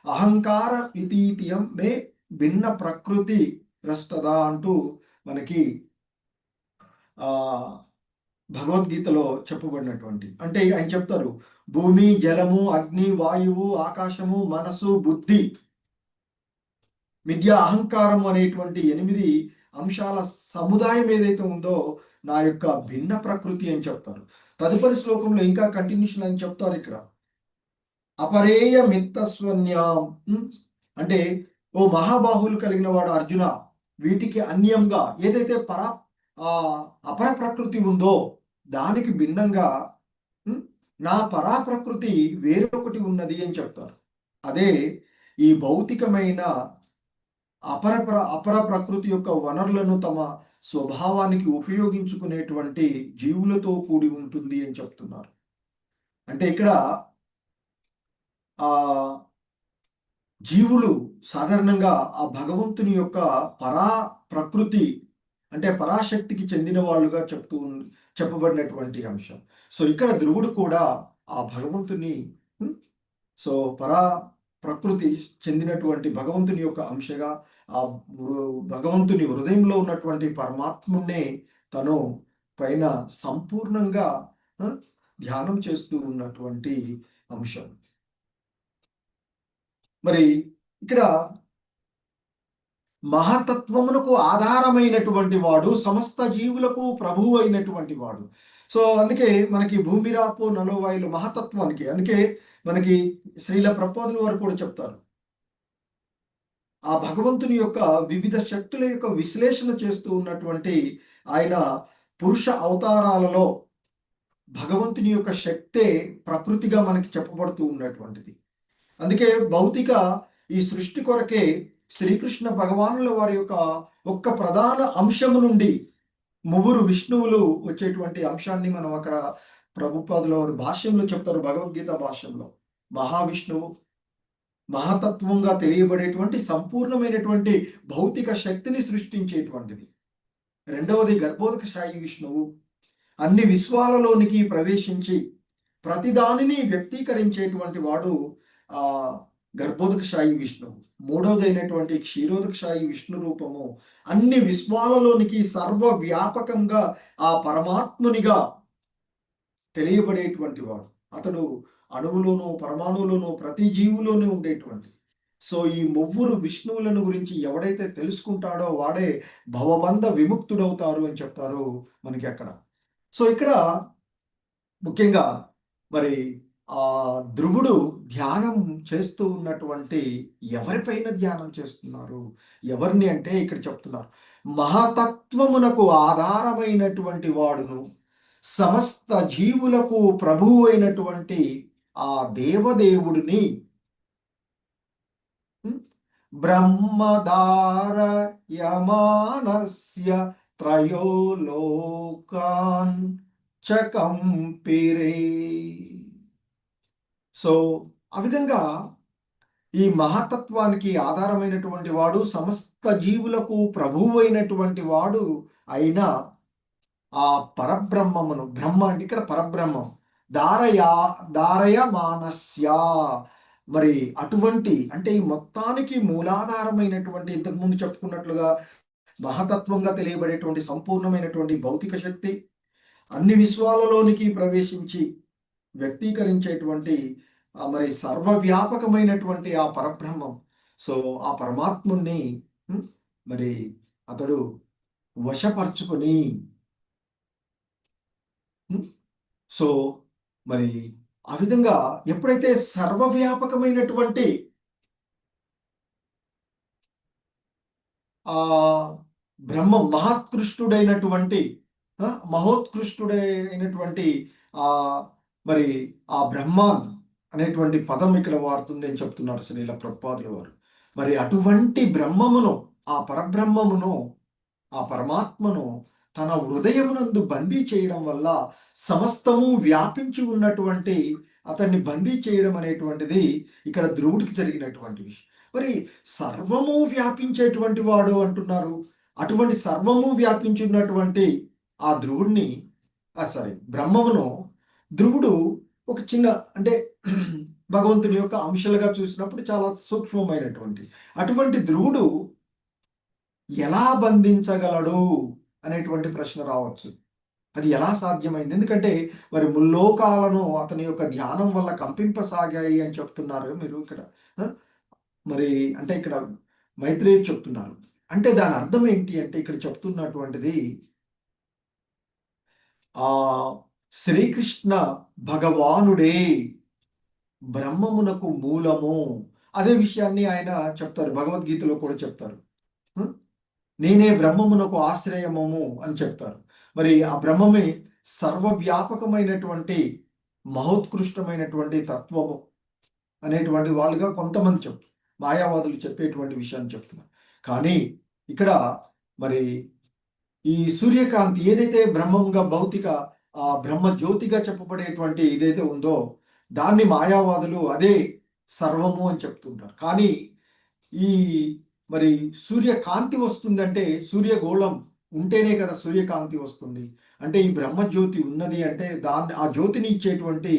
అహంకార ఇతీతియం మే భిన్న ప్రకృతి రష్టదా అంటూ మనకి భగవద్గీతలో చెప్పబడినటువంటి, అంటే ఆయన చెప్తారు, భూమి, జలము, అగ్ని, వాయువు, ఆకాశము, మనసు, బుద్ధి, విద్య, అహంకారము అనేటువంటి 8 అంశాల సముదాయం ఏదైతే ఉందో నా యొక్క భిన్న ప్రకృతి అని చెప్తారు. తదుపరి శ్లోకంలో ఇంకా కంటిన్యూషన్ అని చెప్తారు ఇక్కడ, అపరేయ మిత్తస్వన్యాం. అంటే ఓ మహాబాహులు కలిగిన వాడు అర్జున, వీటికి అన్యంగా ఏదైతే అపర ప్రకృతి ఉందో దానికి భిన్నంగా నా పరాప్రకృతి వేరొకటి ఉన్నది అని చెప్తారు. అదే ఈ భౌతికమైన అపర ప్రకృతి యొక్క వనరులను తమ స్వభావానికి ఉపయోగించుకునేటువంటి జీవులతో కూడి ఉంటుంది అని చెప్తున్నారు. అంటే ఇక్కడ ఆ జీవులు సాధారణంగా ఆ భగవంతుని యొక్క ప్రకృతి అంటే పరాశక్తికి చెందిన వాళ్ళుగా చెప్పబడినటువంటి అంశం. సో ఇక్కడ ధ్రువుడు కూడా ఆ భగవంతుని సో ప్రకృతి చెందినటువంటి భగవంతుని యొక్క అంశగా ఆ భగవంతుని హృదయంలో ఉన్నటువంటి పరమాత్మునే తను పైన సంపూర్ణంగా ధ్యానం చేస్తూ ఉన్నటువంటి అంశం. మరి ఇక్కడ మహతత్వమునకు ఆధారమైనటువంటి వాడు, సమస్త జీవులకు ప్రభువు అయినటువంటి వాడు. సో అందుకే మనకి భూమిరాపో నలోవాయులు మహతత్వానికి, అందుకే మనకి శ్రీల ప్రభుపాదుల వారు కూడా చెప్తారు, ఆ భగవంతుని యొక్క వివిధ శక్తుల యొక్క విశ్లేషణ చేస్తూ ఉన్నటువంటి ఆయన పురుష అవతారాలలో భగవంతుని యొక్క శక్తే ప్రకృతిగా మనకి చెప్పబడుతూ ఉన్నటువంటిది. అందుకే భౌతిక ఈ సృష్టి కొరకే శ్రీకృష్ణ భగవానుల వారి యొక్క ఒక్క ప్రధాన అంశము నుండి 3 విష్ణువులు వచ్చేటువంటి అంశాన్ని మనం అక్కడ ప్రభుపాదుల వారి భాష్యంలో చెప్తారు. భగవద్గీత భాష్యంలో మహావిష్ణువు మహతత్వంగా తెలియబడేటువంటి సంపూర్ణమైనటువంటి భౌతిక శక్తిని సృష్టించేటువంటిది. రెండవది గర్భోదకశాయి విష్ణువు, అన్ని విశ్వాలలోనికి ప్రవేశించి ప్రతిదానిని వ్యక్తీకరించేటువంటి వాడు ఆ గర్భోదకశాయి విష్ణువు. మూడవదైనటువంటి క్షీరోదకశాయి విష్ణు రూపము అన్ని విశ్వాలలోనికి సర్వవ్యాపకంగా ఆ పరమాత్మునిగా తెలియబడేటువంటి వాడు. అతడు అణువులోనూ పరమాణువులోనూ ప్రతి జీవులోనూ ఉండేటువంటి. సో ఈ 3 విష్ణువులను గురించి ఎవడైతే తెలుసుకుంటాడో వాడే భవబంధ విముక్తుడవుతారు అని చెప్తారు మనకి అక్కడ. సో ఇక్కడ ముఖ్యంగా మరి ఆ ధ్రువుడు ధ్యానం చేస్తూ ఉన్నటువంటి ఎవరిపైన ధ్యానం చేస్తున్నారు, ఎవరిని అంటే ఇక్కడ చెప్తున్నారు, మహతత్వమునకు ఆధారమైనటువంటి వాడును సమస్త జీవులకు ప్రభువు అయినటువంటి ఆ దేవదేవుడిని బ్రహ్మధారయమానస్య త్రయోలోకాన్ చకంపిరే. సో ఆ విధంగా ఈ మహతత్వానికి ఆధారమైనటువంటి వాడు, సమస్త జీవులకు ప్రభువు అయినటువంటి వాడు అయిన ఆ పరబ్రహ్మమును, బ్రహ్మ అంటే ఇక్కడ పరబ్రహ్మం, దారయమానస్య మరి అటువంటి అంటే ఈ మొత్తానికి మూలాధారమైనటువంటి ఇంతకుముందు చెప్పుకున్నట్లుగా మహతత్వంగా తెలియబడేటువంటి సంపూర్ణమైనటువంటి భౌతిక శక్తి అన్ని విశ్వాలలోనికి ప్రవేశించి వ్యక్తీకరించేటువంటి మరి సర్వవ్యాపకమైనటువంటి ఆ పరబ్రహ్మం. సో ఆ పరమాత్ముని మరి అతడు వశపరుచుకొని సో మరి ఆ విధంగా ఎప్పుడైతే సర్వవ్యాపకమైనటువంటి ఆ బ్రహ్మ మహోత్కృష్టుడైనటువంటి మరి ఆ బ్రహ్మాన్ అనేటువంటి పదం ఇక్కడ వాడుతుంది అని చెప్తున్నారు శ్రీల ప్రభుపాదుల వారు. మరి అటువంటి బ్రహ్మమును, ఆ పరబ్రహ్మమును, ఆ పరమాత్మను తన హృదయమునందు బందీ చేయడం వల్ల సమస్తము వ్యాపించి ఉన్నటువంటి అతన్ని బందీ చేయడం అనేటువంటిది ఇక్కడ ధ్రువుడికి జరిగినటువంటి విషయం. మరి సర్వము వ్యాపించేటువంటి వాడు అంటున్నారు. అటువంటి సర్వము వ్యాపించున్నటువంటి ఆ ధ్రువుడిని బ్రహ్మమును ధ్రువుడు ఒక చిన్న అంటే భగవంతుని యొక్క అంశాలుగా చూసినప్పుడు చాలా సూక్ష్మమైనటువంటి అటువంటి ధ్రువుడు ఎలా బంధించగలడు అనేటువంటి ప్రశ్న రావచ్చు. అది ఎలా సాధ్యమైంది? ఎందుకంటే మరి ముల్లోకాలను అతని యొక్క ధ్యానం వల్ల కంపింపసాగాయి అని చెప్తున్నారు మీరు ఇక్కడ. మరి అంటే ఇక్కడ మైత్రేయ చెప్తున్నారు. అంటే దాని అర్థం ఏంటి అంటే ఇక్కడ చెప్తున్నటువంటిది శ్రీకృష్ణ భగవానుడే బ్రహ్మమునకు మూలము. అదే విషయాన్ని ఆయన చెప్తారు, భగవద్గీతలో కూడా చెప్తారు. నేనే బ్రహ్మమునకు ఆశ్రయమము అని చెప్తారు. మరి ఆ బ్రహ్మమే సర్వవ్యాపకమైనటువంటి మహోత్కృష్టమైనటువంటి తత్వము అనేటువంటి వాళ్ళుగా కొంతమంది చెప్తారు, మాయావాదులు చెప్పేటువంటి విషయాన్ని చెప్తున్నారు. కానీ ఇక్కడ మరి ఈ సూర్యకాంతి ఏదైతే బ్రహ్మంగా భౌతిక బ్రహ్మ జ్యోతిగా చెప్పబడేటువంటి ఏదైతే ఉందో దాన్ని మాయావాదులు అదే సర్వము అని చెప్తుంటారు. కానీ ఈ మరి సూర్యకాంతి వస్తుందంటే సూర్యగోళం ఉంటేనే కదా సూర్యకాంతి వస్తుంది. అంటే ఈ బ్రహ్మజ్యోతి ఉన్నది అంటే ఆ జ్యోతిని ఇచ్చేటువంటి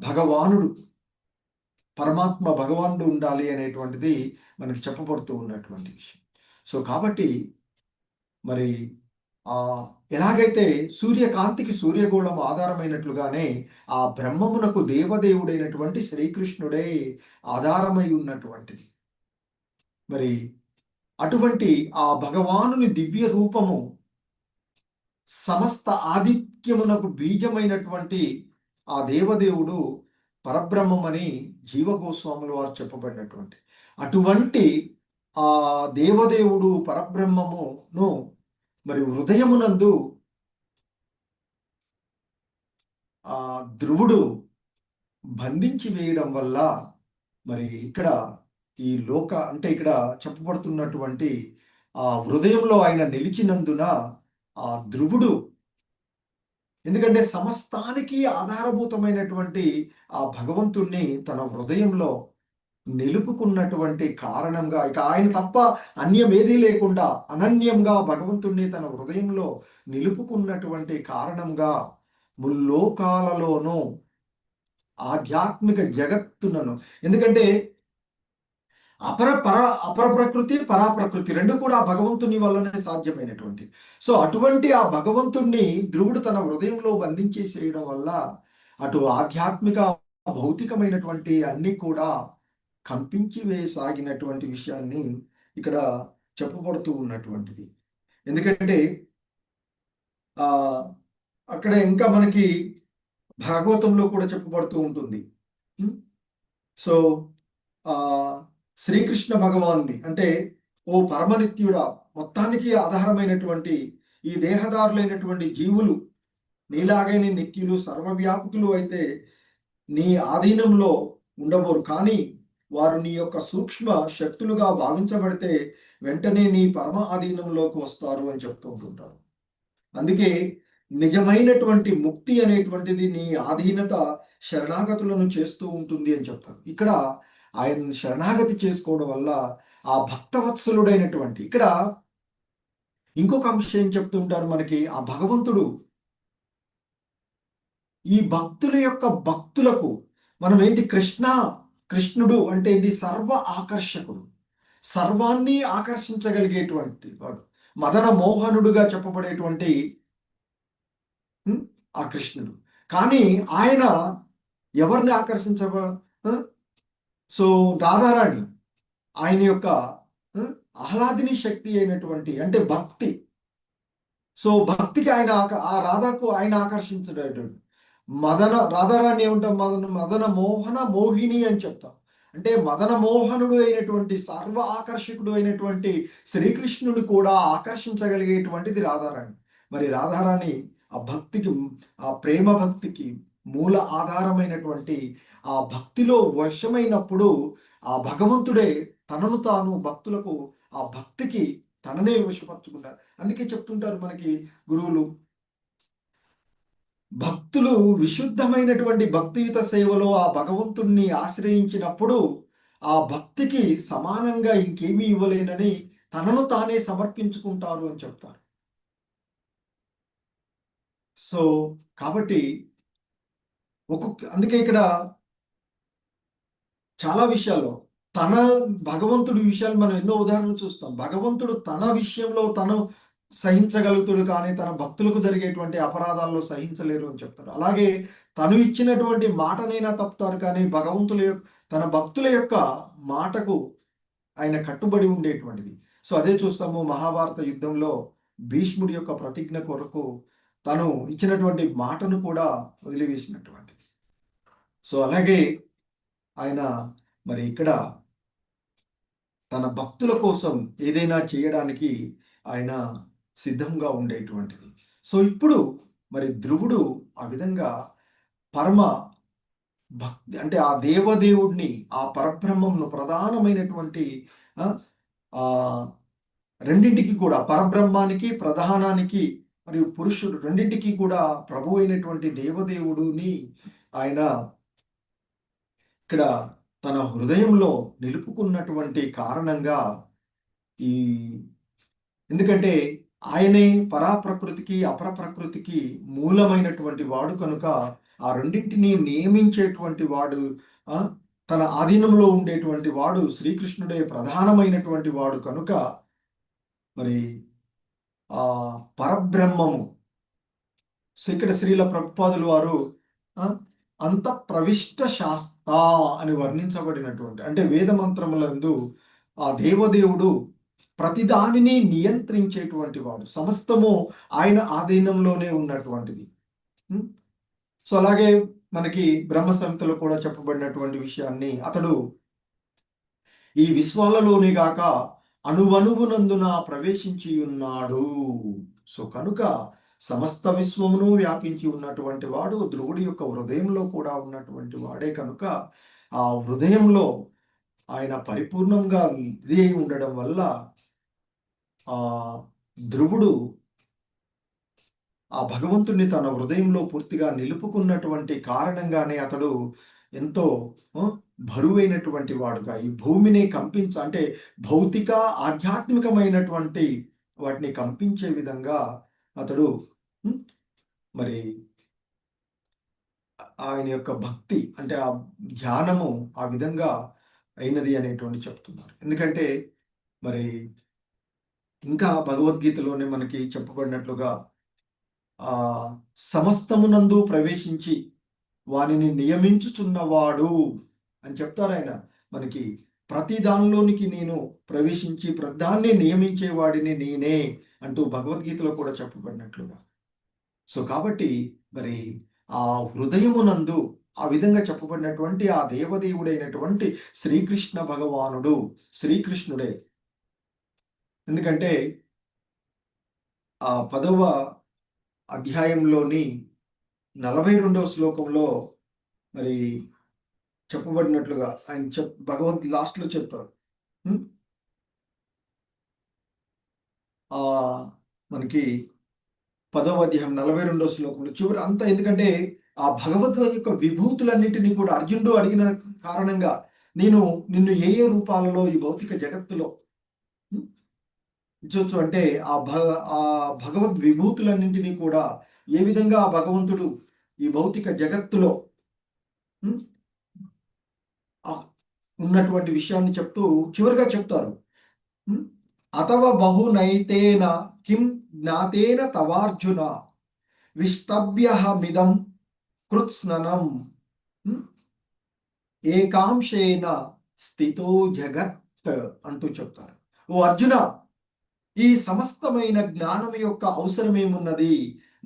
భగవానుడు, పరమాత్మ భగవానుడు ఉండాలి అనేటువంటిది మనకి చెప్పబడుతూ ఉన్నటువంటి విషయం. సో కాబట్టి మరి ఎలాగైతే సూర్యకాంతికి సూర్యగోళం ఆధారమైనట్లుగానే ఆ బ్రహ్మమునకు దేవదేవుడైనటువంటి శ్రీకృష్ణుడే ఆధారమై ఉన్నటువంటిది. మరి అటువంటి ఆ భగవానుని దివ్య రూపము సమస్త ఆదిత్యమునకు బీజమైనటువంటి ఆ దేవదేవుడు పరబ్రహ్మమని జీవగోస్వాముల వారు చెప్పబడినటువంటి అటువంటి ఆ దేవదేవుడు పరబ్రహ్మమును మరి హృదయమునందు ఆ ధ్రువుడు బంధించి వేయడం వల్ల మరి ఇక్కడ ఈ అంటే ఇక్కడ చెప్పబడుతున్నటువంటి ఆ హృదయంలో ఆయన నిలిచినందున ఆ ధ్రువుడు, ఎందుకంటే సమస్తానికి ఆధారభూతమైనటువంటి ఆ భగవంతుణ్ణి తన హృదయంలో నిలుపుకున్నటువంటి కారణంగా, ఇక ఆయన తప్ప అన్యమేదీ లేకుండా అనన్యంగా భగవంతుణ్ణి తన హృదయంలో నిలుపుకున్నటువంటి కారణంగా ముల్లోకాలలోనూ ఆధ్యాత్మిక జగత్తునను, ఎందుకంటే అపర ప్రకృతి పరాప్రకృతి రెండు కూడా భగవంతుని వల్లనే సాధ్యమైనటువంటి. సో అటువంటి ఆ భగవంతుణ్ణి ధ్రువుడు తన హృదయంలో బంధించేసేయడం వల్ల అటు ఆధ్యాత్మిక భౌతికమైనటువంటి అన్ని కూడా కంపించి వేసాగినటువంటి విషయాన్ని ఇక్కడ చెప్పబడుతూ ఉన్నటువంటిది. ఎందుకంటే అక్కడ ఇంకా మనకి భాగవతంలో కూడా చెప్పబడుతూ ఉంటుంది. సో శ్రీకృష్ణ భగవాన్ని అంటే ఓ పరమనిత్యుడా, మొత్తానికి ఆధారమైనటువంటి ఈ దేహదారులైనటువంటి జీవులు నీలాగైన నిత్యులు సర్వవ్యాపకులు అయితే నీ ఆధీనంలో ఉండబోరు, కానీ వారు నీ యొక్క సూక్ష్మ శక్తులుగా భావించబడితే వెంటనే నీ పరమ ఆధీనంలోకి వస్తారు అని చెప్తూ ఉంటుంటారు. అందుకే నిజమైనటువంటి ముక్తి అనేటువంటిది నీ ఆధీనత శరణాగతులను చేస్తూ ఉంటుంది అని చెప్తారు. ఇక్కడ ఆయన శరణాగతి చేసుకోవడం వల్ల ఆ భక్తవత్సలుడైనటువంటి, ఇక్కడ ఇంకొక అంశం చెప్తూ ఉంటారు మనకి, ఆ భగవంతుడు ఈ భక్తుల యొక్క భక్తులకు మనం ఏంటి, కృష్ణుడు అంటే ఏంటి, సర్వ ఆకర్షకుడు, సర్వాన్ని ఆకర్షించగలిగేటువంటి వాడు, మదన మోహనుడుగా చెప్పబడేటువంటి ఆ కృష్ణుడు. కానీ ఆయన ఎవరిని సో రాధారాణి ఆయన యొక్క ఆహ్లాదిని శక్తి అయినటువంటి అంటే భక్తి. సో భక్తికి ఆయన ఆ రాధాకు ఆయన ఆకర్షించడం. రాధారాణి ఏమంటాం, మదన మోహన మోహిని అని చెప్తాం. అంటే మదన మోహనుడు అయినటువంటి సర్వ ఆకర్షకుడు అయినటువంటి శ్రీకృష్ణుడు కూడా ఆకర్షించగలిగేటువంటిది రాధారాణి. మరి రాధారాణి ఆ భక్తికి, ఆ ప్రేమ భక్తికి మూల ఆధారమైనటువంటి ఆ భక్తిలో వశమైనప్పుడు ఆ భగవంతుడే తనను తాను భక్తులకు ఆ భక్తికి తననే వశపరుచుకుంటారు. అందుకే చెప్తుంటారు మనకి గురువులు, భక్తులు విశుద్ధమైనటువంటి భక్తియుత సేవలో ఆ భగవంతుణ్ణి ఆశ్రయించినప్పుడు ఆ భక్తికి సమానంగా ఇంకేమీ ఇవ్వలేనని తనను తానే సమర్పించుకుంటారు అని చెప్తారు. సో కాబట్టి అందుకే ఇక్కడ చాలా విషయాల్లో తన భగవంతుడి విషయాలు మనం ఎన్నో ఉదాహరణలు చూస్తాం. భగవంతుడు తన విషయంలో తను సహించగలుగుతాడు, కానీ తన భక్తులకు జరిగేటువంటి అపరాధాల్లో సహించలేరు అని చెప్తారు. అలాగే తను ఇచ్చినటువంటి మాటనైనా తప్పుతారు, కానీ తన భక్తుల యొక్క మాటకు ఆయన కట్టుబడి ఉండేటువంటిది. సో అదే చూస్తాము మహాభారత యుద్ధంలో భీష్ముడి యొక్క ప్రతిజ్ఞ కొరకు తను ఇచ్చినటువంటి మాటను కూడా వదిలివేసినటువంటిది. సో అలాగే ఆయన మరి ఇక్కడ తన భక్తుల కోసం ఏదైనా చేయడానికి ఆయన సిద్ధంగా ఉండేటువంటిది. సో ఇప్పుడు మరి ధ్రువుడు ఆ విధంగా పరమ భక్తి అంటే ఆ దేవదేవుడిని, ఆ పరబ్రహ్మంను, ప్రధానమైనటువంటి రెండింటికి కూడా, పరబ్రహ్మానికి, ప్రధానానికి మరియు పురుషుడు రెండింటికి కూడా ప్రభు అయినటువంటి దేవదేవుడుని ఆయన ఇక్కడ తన హృదయంలో నిలుపుకున్నటువంటి కారణంగా ఎందుకంటే ఆయనే పరాప్రకృతికి అపరప్రకృతికి మూలమైనటువంటి వాడు కనుక ఆ రెండింటిని నియమించేటువంటి వాడు, తన ఆధీనంలో ఉండేటువంటి వాడు శ్రీకృష్ణుడే ప్రధానమైనటువంటి వాడు కనుక మరి ఆ పరబ్రహ్మము. సో ఇక్కడ శ్రీల ప్రభుపాదులు వారు అంత ప్రవిష్ట శాస్త్ర అని వర్ణించబడినటువంటి, అంటే వేద మంత్రములందు ఆ దేవదేవుడు ప్రతిదానిని నియంత్రించేటువంటి వాడు, సమస్తము ఆయన ఆధీనంలోనే ఉన్నటువంటిది. సో అలాగే మనకి బ్రహ్మ సంహితలో కూడా చెప్పబడినటువంటి విషయాన్ని, అతడు ఈ విశ్వాలలోనే గాక అణువణువునందున ప్రవేశించి ఉన్నాడు. సో కనుక సమస్త విశ్వమును వ్యాపించి ఉన్నటువంటి వాడు ధ్రువుడి యొక్క హృదయంలో కూడా ఉన్నటువంటి వాడే కనుక ఆ హృదయంలో ఆయన పరిపూర్ణంగా ఇది అయి ఉండడం వల్ల ఆ ధ్రువుడు ఆ భగవంతుని తన హృదయంలో పూర్తిగా నిలుపుకున్నటువంటి కారణంగానే అతడు ఎంతో బరువైనటువంటి వాడుగా ఈ భూమిని అంటే భౌతిక ఆధ్యాత్మికమైనటువంటి వాటిని కంపించే విధంగా అతడు మరి ఆయన యొక్క భక్తి అంటే ఆ ధ్యానము ఆ విధంగా అయినది అనేటువంటి చెప్తున్నారు. ఎందుకంటే మరి ఇంకా భగవద్గీతలోనే మనకి చెప్పబడినట్లుగా ఆ సమస్తమునందు ప్రవేశించి వానిని నియమించుచున్నవాడు అని చెప్తారు ఆయన. మనకి ప్రతి దానిలోనికి నేను ప్రవేశించి ప్రధాన్ని నియమించేవాడిని నేనే అంటూ భగవద్గీతలో కూడా చెప్పబడినట్లుగా. సో కాబట్టి మరి ఆ హృదయమునందు ఆ విధంగా చెప్పబడినటువంటి ఆ దేవదేవుడైనటువంటి శ్రీకృష్ణ భగవానుడు శ్రీకృష్ణుడే. ఎందుకంటే ఆ 10వ అధ్యాయంలోని 42వ శ్లోకంలో మరి చెప్పబడినట్లుగా ఆయన భగవంతు లాస్ట్ లో చెప్పారు. మనకి 10వ అధ్యాయం 42వ శ్లోకంలో చివరి అంతా, ఎందుకంటే ఆ భగవద్గీత యొక్క విభూతులన్నింటినీ కూడా అర్జునుడు అడిగిన కారణంగా నిన్ను ఏ ఏ రూపాలలో ఈ భౌతిక జగత్తులో చూచు అంటే ఆ భగవద్ విభూతులన్నింటినీ కూడా ఏ విధంగా ఆ భగవంతుడు ఈ భౌతిక జగత్తులో ఉన్నటువంటి విషయాన్ని చెప్తూ చివరిగా చెప్తారు, అథవ బహునైతేన కిం జ్ఞాతేన తవార్జున విష్టభ్యహమిదం కృత్స్ననం ఏకాంశేన స్థితో జగత్ అంటూ చెప్తారు. ఓ అర్జున, ఈ సమస్తమైన జ్ఞానం యొక్క అవసరమేమున్నది?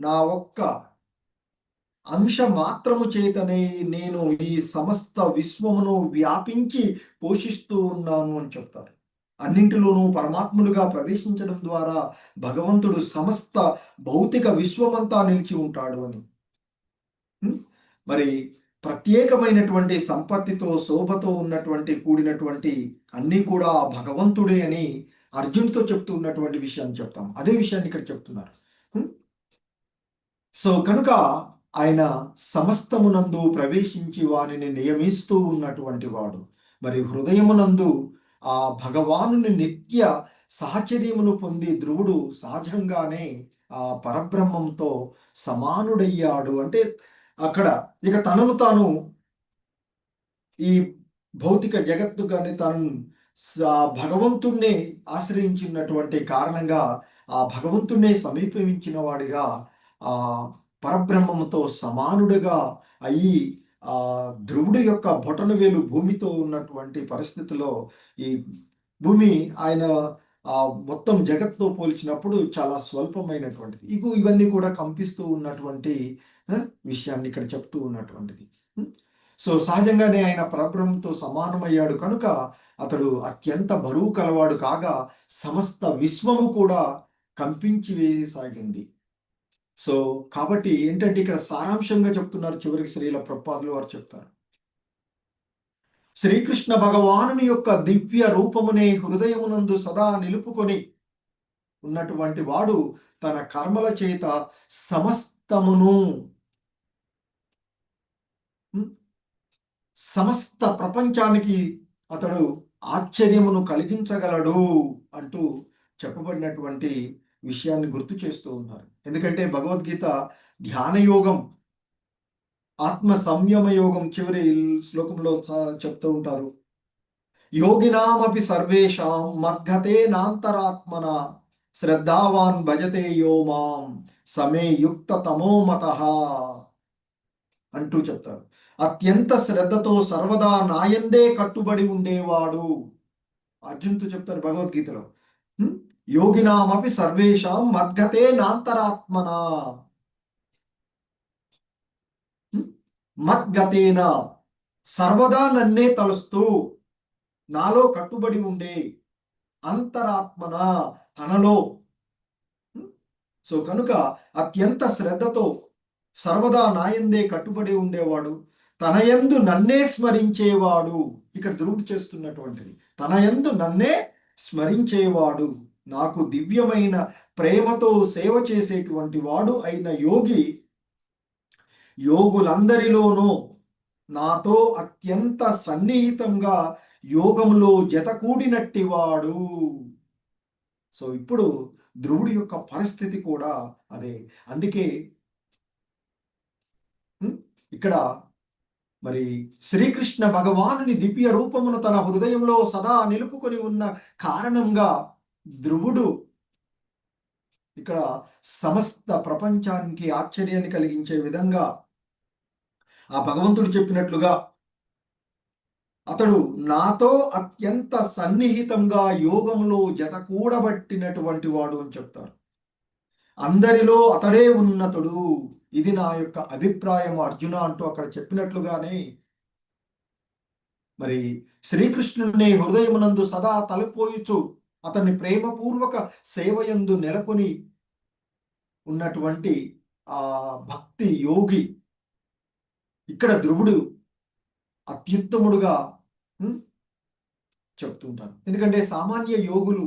నా ఒక్క అంశ మాత్రము చేతనే నేను ఈ సమస్త విశ్వమును వ్యాపించి పోషిస్తూ ఉన్నాను అని చెప్తారు. అన్నింటిలోనూ పరమాత్ములుగా ప్రవేశించడం ద్వారా భగవంతుడు సమస్త భౌతిక విశ్వమంతా నిలిచి ఉంటాడు అని. మరి ప్రత్యేకమైనటువంటి సంపత్తితో శోభతో ఉన్నటువంటి కూడినటువంటి అన్నీ కూడా భగవంతుడే అని అర్జునుడితో చెప్తూ ఉన్నటువంటి విషయాన్ని చెప్తాం. అదే విషయాన్ని ఇక్కడ చెప్తున్నారు. సో కనుక ఆయన సమస్తమునందు ప్రవేశించి వారిని నియమిస్తూ ఉన్నటువంటి వాడు. మరి హృదయమునందు ఆ భగవానుని నిత్య సహచర్యమును పొంది ధ్రువుడు సహజంగానే ఆ పరబ్రహ్మంతో సమానుడయ్యాడు. అంటే అక్కడ ఇక తనను తాను ఈ భౌతిక జగత్తు కానీ తను భగవంతుణ్ణి ఆశ్రయించినటువంటి కారణంగా ఆ భగవంతుణ్ణి సమీపించిన వాడిగా ఆ పరబ్రహ్మముతో సమానుడిగా అయ్యి ఆ ధ్రువుడి యొక్క బొటనవేలు భూమితో ఉన్నటువంటి పరిస్థితిలో ఈ భూమి ఆయన ఆ మొత్తం జగత్తో పోల్చినప్పుడు చాలా స్వల్పమైనటువంటిది. ఇవన్నీ కూడా కంపిస్తూ ఉన్నటువంటి విషయాన్ని ఇక్కడ చెప్తూ ఉన్నటువంటిది. సో సహజంగానే ఆయన పరబ్రహ్మతో సమానమయ్యాడు కనుక అతడు అత్యంత బరువు కలవాడు కాగా సమస్త విశ్వము కూడా కంపించి వేయసాగింది. సో కాబట్టి ఏంటంటే ఇక్కడ సారాంశంగా చెప్తున్నారు చివరికి శ్రీల ప్రభుపాదులు వారు చెప్తారు, శ్రీకృష్ణ భగవానుని యొక్క దివ్య రూపమునే హృదయమునందు సదా నిలుపుకొని ఉన్నటువంటి వాడు తన కర్మల చేత సమస్తమును సమస్త ప్రపంచానికి అతడు ఆశ్చర్యమును కలిగించగలడు అంటూ చెప్పబడినటువంటి విషయాన్ని గుర్తు చేస్తూ ఉన్నారు. ఎందుకంటే భగవద్గీత ధ్యానయోగం, ఆత్మ సంయమ యోగం చివరి శ్లోకంలో చెప్తూ ఉంటారు, యోగినామపి సర్వేషాం మద్గతే నాంతరాత్మన శ్రద్ధావాన్ భజతే యో మాం సమే యుక్త తమోమతః అంటూ చెప్తారు. అత్యంత శ్రద్ధతో సర్వదా నాయందే కట్టుబడి ఉండేవాడు. అర్జునుతో చెప్తారు భగవద్గీతలో, యోగినామపి సర్వేషాం మద్గతే నాంతరాత్మన మద్గతేన సర్వదా నన్నే తలుస్తూ నాలో కట్టుబడి ఉండే అంతరాత్మన తనలో. సో కనుక అత్యంత శ్రద్ధతో సర్వదా నాయందే కట్టుబడి ఉండేవాడు, తనయందు నన్నే స్మరించేవాడు. ఇక్కడ ధ్రువుడు చేస్తున్నటువంటిది తనయందు నన్నే స్మరించేవాడు, నాకు దివ్యమైన ప్రేమతో సేవ చేసేటువంటి వాడు అయిన యోగి యోగులందరిలోనూ నాతో అత్యంత సన్నిహితంగా యోగంలో జతకూడినట్టివాడు. సో ఇప్పుడు ధ్రువుడి యొక్క పరిస్థితి కూడా అదే. అందుకే ఇక్కడ మరి శ్రీకృష్ణ భగవానుని దివ్య రూపమును తన హృదయంలో సదా నిలుపుకొని ఉన్న కారణంగా ధ్రువుడు ఇక్కడ సమస్త ప్రపంచానికి ఆశ్చర్యాన్ని కలిగించే విధంగా ఆ భగవంతుడు చెప్పినట్లుగా అతడు నాతో అత్యంత సన్నిహితంగా యోగంలో జత కూడబట్టినటువంటి వాడు అని చెప్తారు. అందరిలో అతడే ఉన్నతుడు, ఇది నా యొక్క అభిప్రాయం అర్జున అంటూ అక్కడ చెప్పినట్లుగానే మరి శ్రీకృష్ణుని హృదయమునందు సదా తలపోయిచు అతన్ని ప్రేమపూర్వక సేవయందు నెలకొని ఉన్నటువంటి ఆ భక్తి యోగి ఇక్కడ ధ్రువుడు అత్యుత్తముడుగా చెప్తుంటారు. ఎందుకంటే సామాన్య యోగులు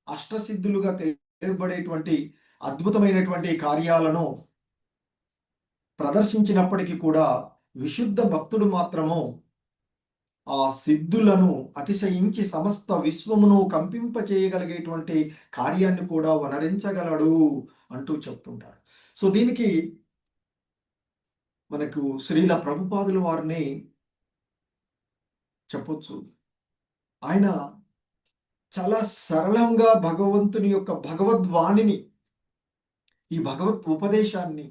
అష్టసిద్ధులుగా తెలియబడేటువంటి అద్భుతమైనటువంటి కార్యాలను ప్రదర్శించినప్పటికీ కూడా విశుద్ధ భక్తుడు మాత్రము ఆ సిద్ధులను అతిశయించి సమస్త విశ్వమును కంపింపచేయగలిగేటువంటి కార్యాన్ని కూడా వనరించగలడు అంటూ చెప్తుంటారు. సో దీనికి మనకు శ్రీల ప్రభుపాదుల వారిని చెప్పొచ్చు. ఆయన చాలా సరళంగా భగవంతుని యొక్క భగవద్వాణిని, ఈ భగవత్ ఉపదేశాన్ని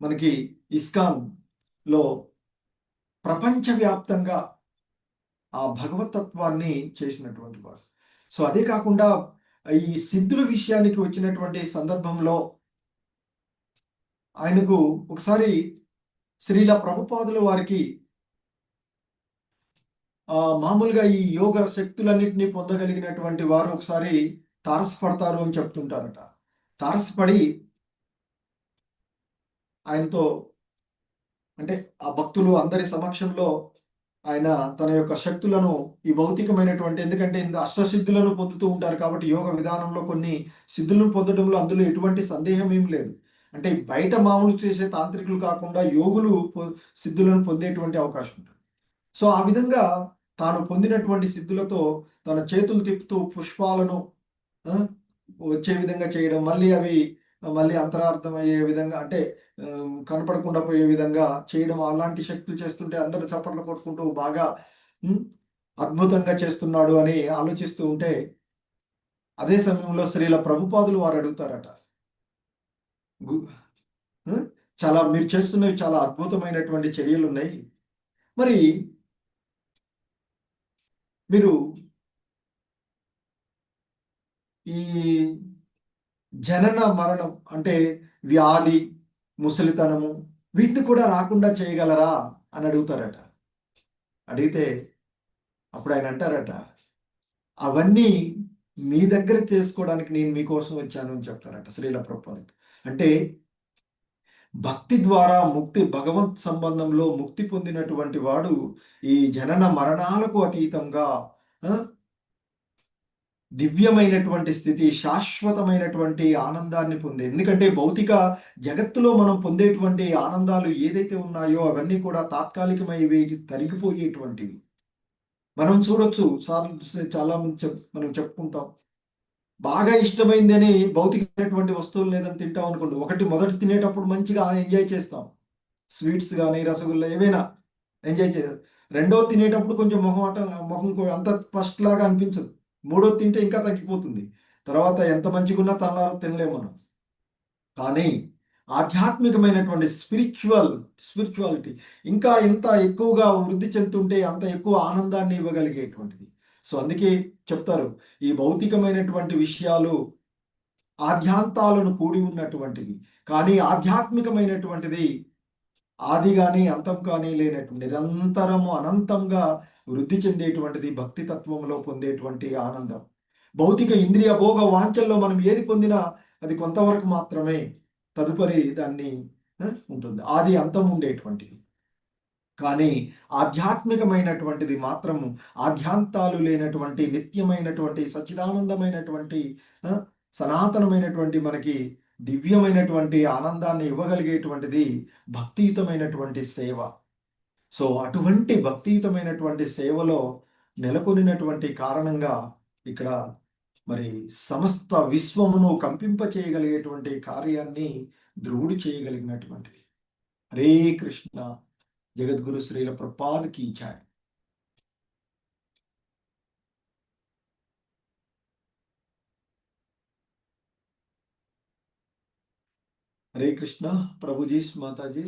మనకి ఇస్కాన్ లో ప్రపంచవ్యాప్తంగా ఆ భగవతత్వాన్ని చేసినటువంటి వాడు. సో అదే కాకుండా ఈ సిద్ధుల విషయానికి వచ్చినటువంటి సందర్భంలో ఆయనకు ఒకసారి శ్రీల ప్రభుపాదుల వారికి మామూలుగా ఈ యోగ శక్తులన్నింటినీ పొందగలిగినటువంటి వారు ఒకసారి తారసపడతారు అని చెప్తుంటారట. తారసపడి ఆయనతో, అంటే ఆ భక్తులు అందరి సమక్షంలో ఆయన తన యొక్క శక్తులను, ఈ భౌతికమైనటువంటి, ఎందుకంటే అష్టసిద్ధులను పొందుతూ ఉంటారు కాబట్టి యోగ విధానంలో కొన్ని సిద్ధులను పొందడంలో అందులో ఎటువంటి సందేహం ఏం లేదు. అంటే బయట మామూలు చేసే తాంత్రికులు కాకుండా యోగులు సిద్ధులను పొందేటువంటి అవకాశం ఉంటుంది. సో ఆ విధంగా తాను పొందినటువంటి సిద్ధులతో తన చేతులు తిప్పుతూ పుష్పాలను వచ్చే విధంగా చేయడం, మళ్ళీ అంతరార్థం అయ్యే విధంగా, అంటే కనపడకుండా పోయే విధంగా చేయడం, అలాంటి శక్తులు చేస్తుంటే అందరూ చప్పట్లు కొట్టుకుంటూ బాగా అద్భుతంగా చేస్తున్నాడు అని ఆలోచిస్తూ ఉంటే, అదే సమయంలో శ్రీల ప్రభుపాదులు వారు అడుగుతారట, చాలా మీరు చేస్తున్నవి చాలా అద్భుతమైనటువంటి చర్యలు ఉన్నాయి, మరి మీరు ఈ జనన మరణం అంటే వ్యాధి, ముసలితనము, వీటిని కూడా రాకుండా చేయగలరా అని అడుగుతారట. అడిగితే అప్పుడు ఆయన అంటారట, అవన్నీ మీ దగ్గర చేసుకోవడానికి నేను మీకోసం వచ్చాను అని చెప్తారట శ్రీల ప్రభుపాదులు. అంటే భక్తి ద్వారా ముక్తి, భగవంత్ సంబంధంలో ముక్తి పొందినటువంటి వాడు ఈ జనన మరణాలకు అతీతంగా దివ్యమైనటువంటి స్థితి, శాశ్వతమైనటువంటి ఆనందాన్ని పొందే. ఎందుకంటే భౌతిక జగత్తులో మనం పొందేటువంటి ఆనందాలు ఏదైతే ఉన్నాయో అవన్నీ కూడా తాత్కాలికమైనవి, తరిగిపోయేటువంటివి. మనం చూడొచ్చు, చాలా మనం చెప్పుకుంటాం, బాగా ఇష్టమైందని భౌతికమైనటువంటి వస్తువులు లేదని తింటాం అనుకోండి, మొదటి తినేటప్పుడు మంచిగా ఎంజాయ్ చేస్తాం, స్వీట్స్ కానీ రసగుల్లా ఏవైనా ఎంజాయ్ చేయాలి. రెండో తినేటప్పుడు కొంచెం మొహం అంత ఫస్ట్ లాగా అనిపించదు. మూడో తింటే ఇంకా తగ్గిపోతుంది. తర్వాత ఎంత మంచిగా ఉన్నా తినలేము మనం. కానీ ఆధ్యాత్మికమైనటువంటి స్పిరిచువాలిటీ ఇంకా ఎంత ఎక్కువగా వృద్ధి చెందుతుంటే అంత ఎక్కువ ఆనందాన్ని ఇవ్వగలిగేటువంటిది. సో అందుకే చెప్తారు, ఈ భౌతికమైనటువంటి విషయాలు ఆధ్యాంతాలను కూడి ఉన్నటువంటివి, కానీ ఆధ్యాత్మికమైనటువంటిది ఆది కానీ అంతం కానీ లేనటువంటి, నిరంతరము అనంతంగా వృద్ధి చెందేటువంటిది భక్తి తత్వంలో పొందేటువంటి ఆనందం. భౌతిక ఇంద్రియ భోగ వాంఛల్లో మనం ఏది పొందినా అది కొంతవరకు మాత్రమే, తదుపరి దాన్ని ఉంటుంది, ఆది అంతం ఉండేటువంటిది. కానీ ఆధ్యాత్మికమైనటువంటిది మాత్రము ఆధ్యాంతాలు లేనటువంటి, నిత్యమైనటువంటి, సచ్చిదానందమైనటువంటి, సనాతనమైనటువంటి, మనకి దివ్యమైనటువంటి ఆనందాన్ని ఇవ్వగలిగేటువంటిది భక్తియుతమైనటువంటి సేవ. సో అటువంటి భక్తియుతమైనటువంటి సేవలో నెలకొనినటువంటి కారణంగా ఇక్కడ మరి సమస్త విశ్వమును కంపింప చేయగలిగేటువంటి కార్యాన్ని ధ్రువుడు చేయగలిగినటువంటిది. హరే కృష్ణ. జగద్గురు శ్రీల ప్రభుపాద్ కీ జై. हरे कृष्णा. प्रभु जी, माता जी.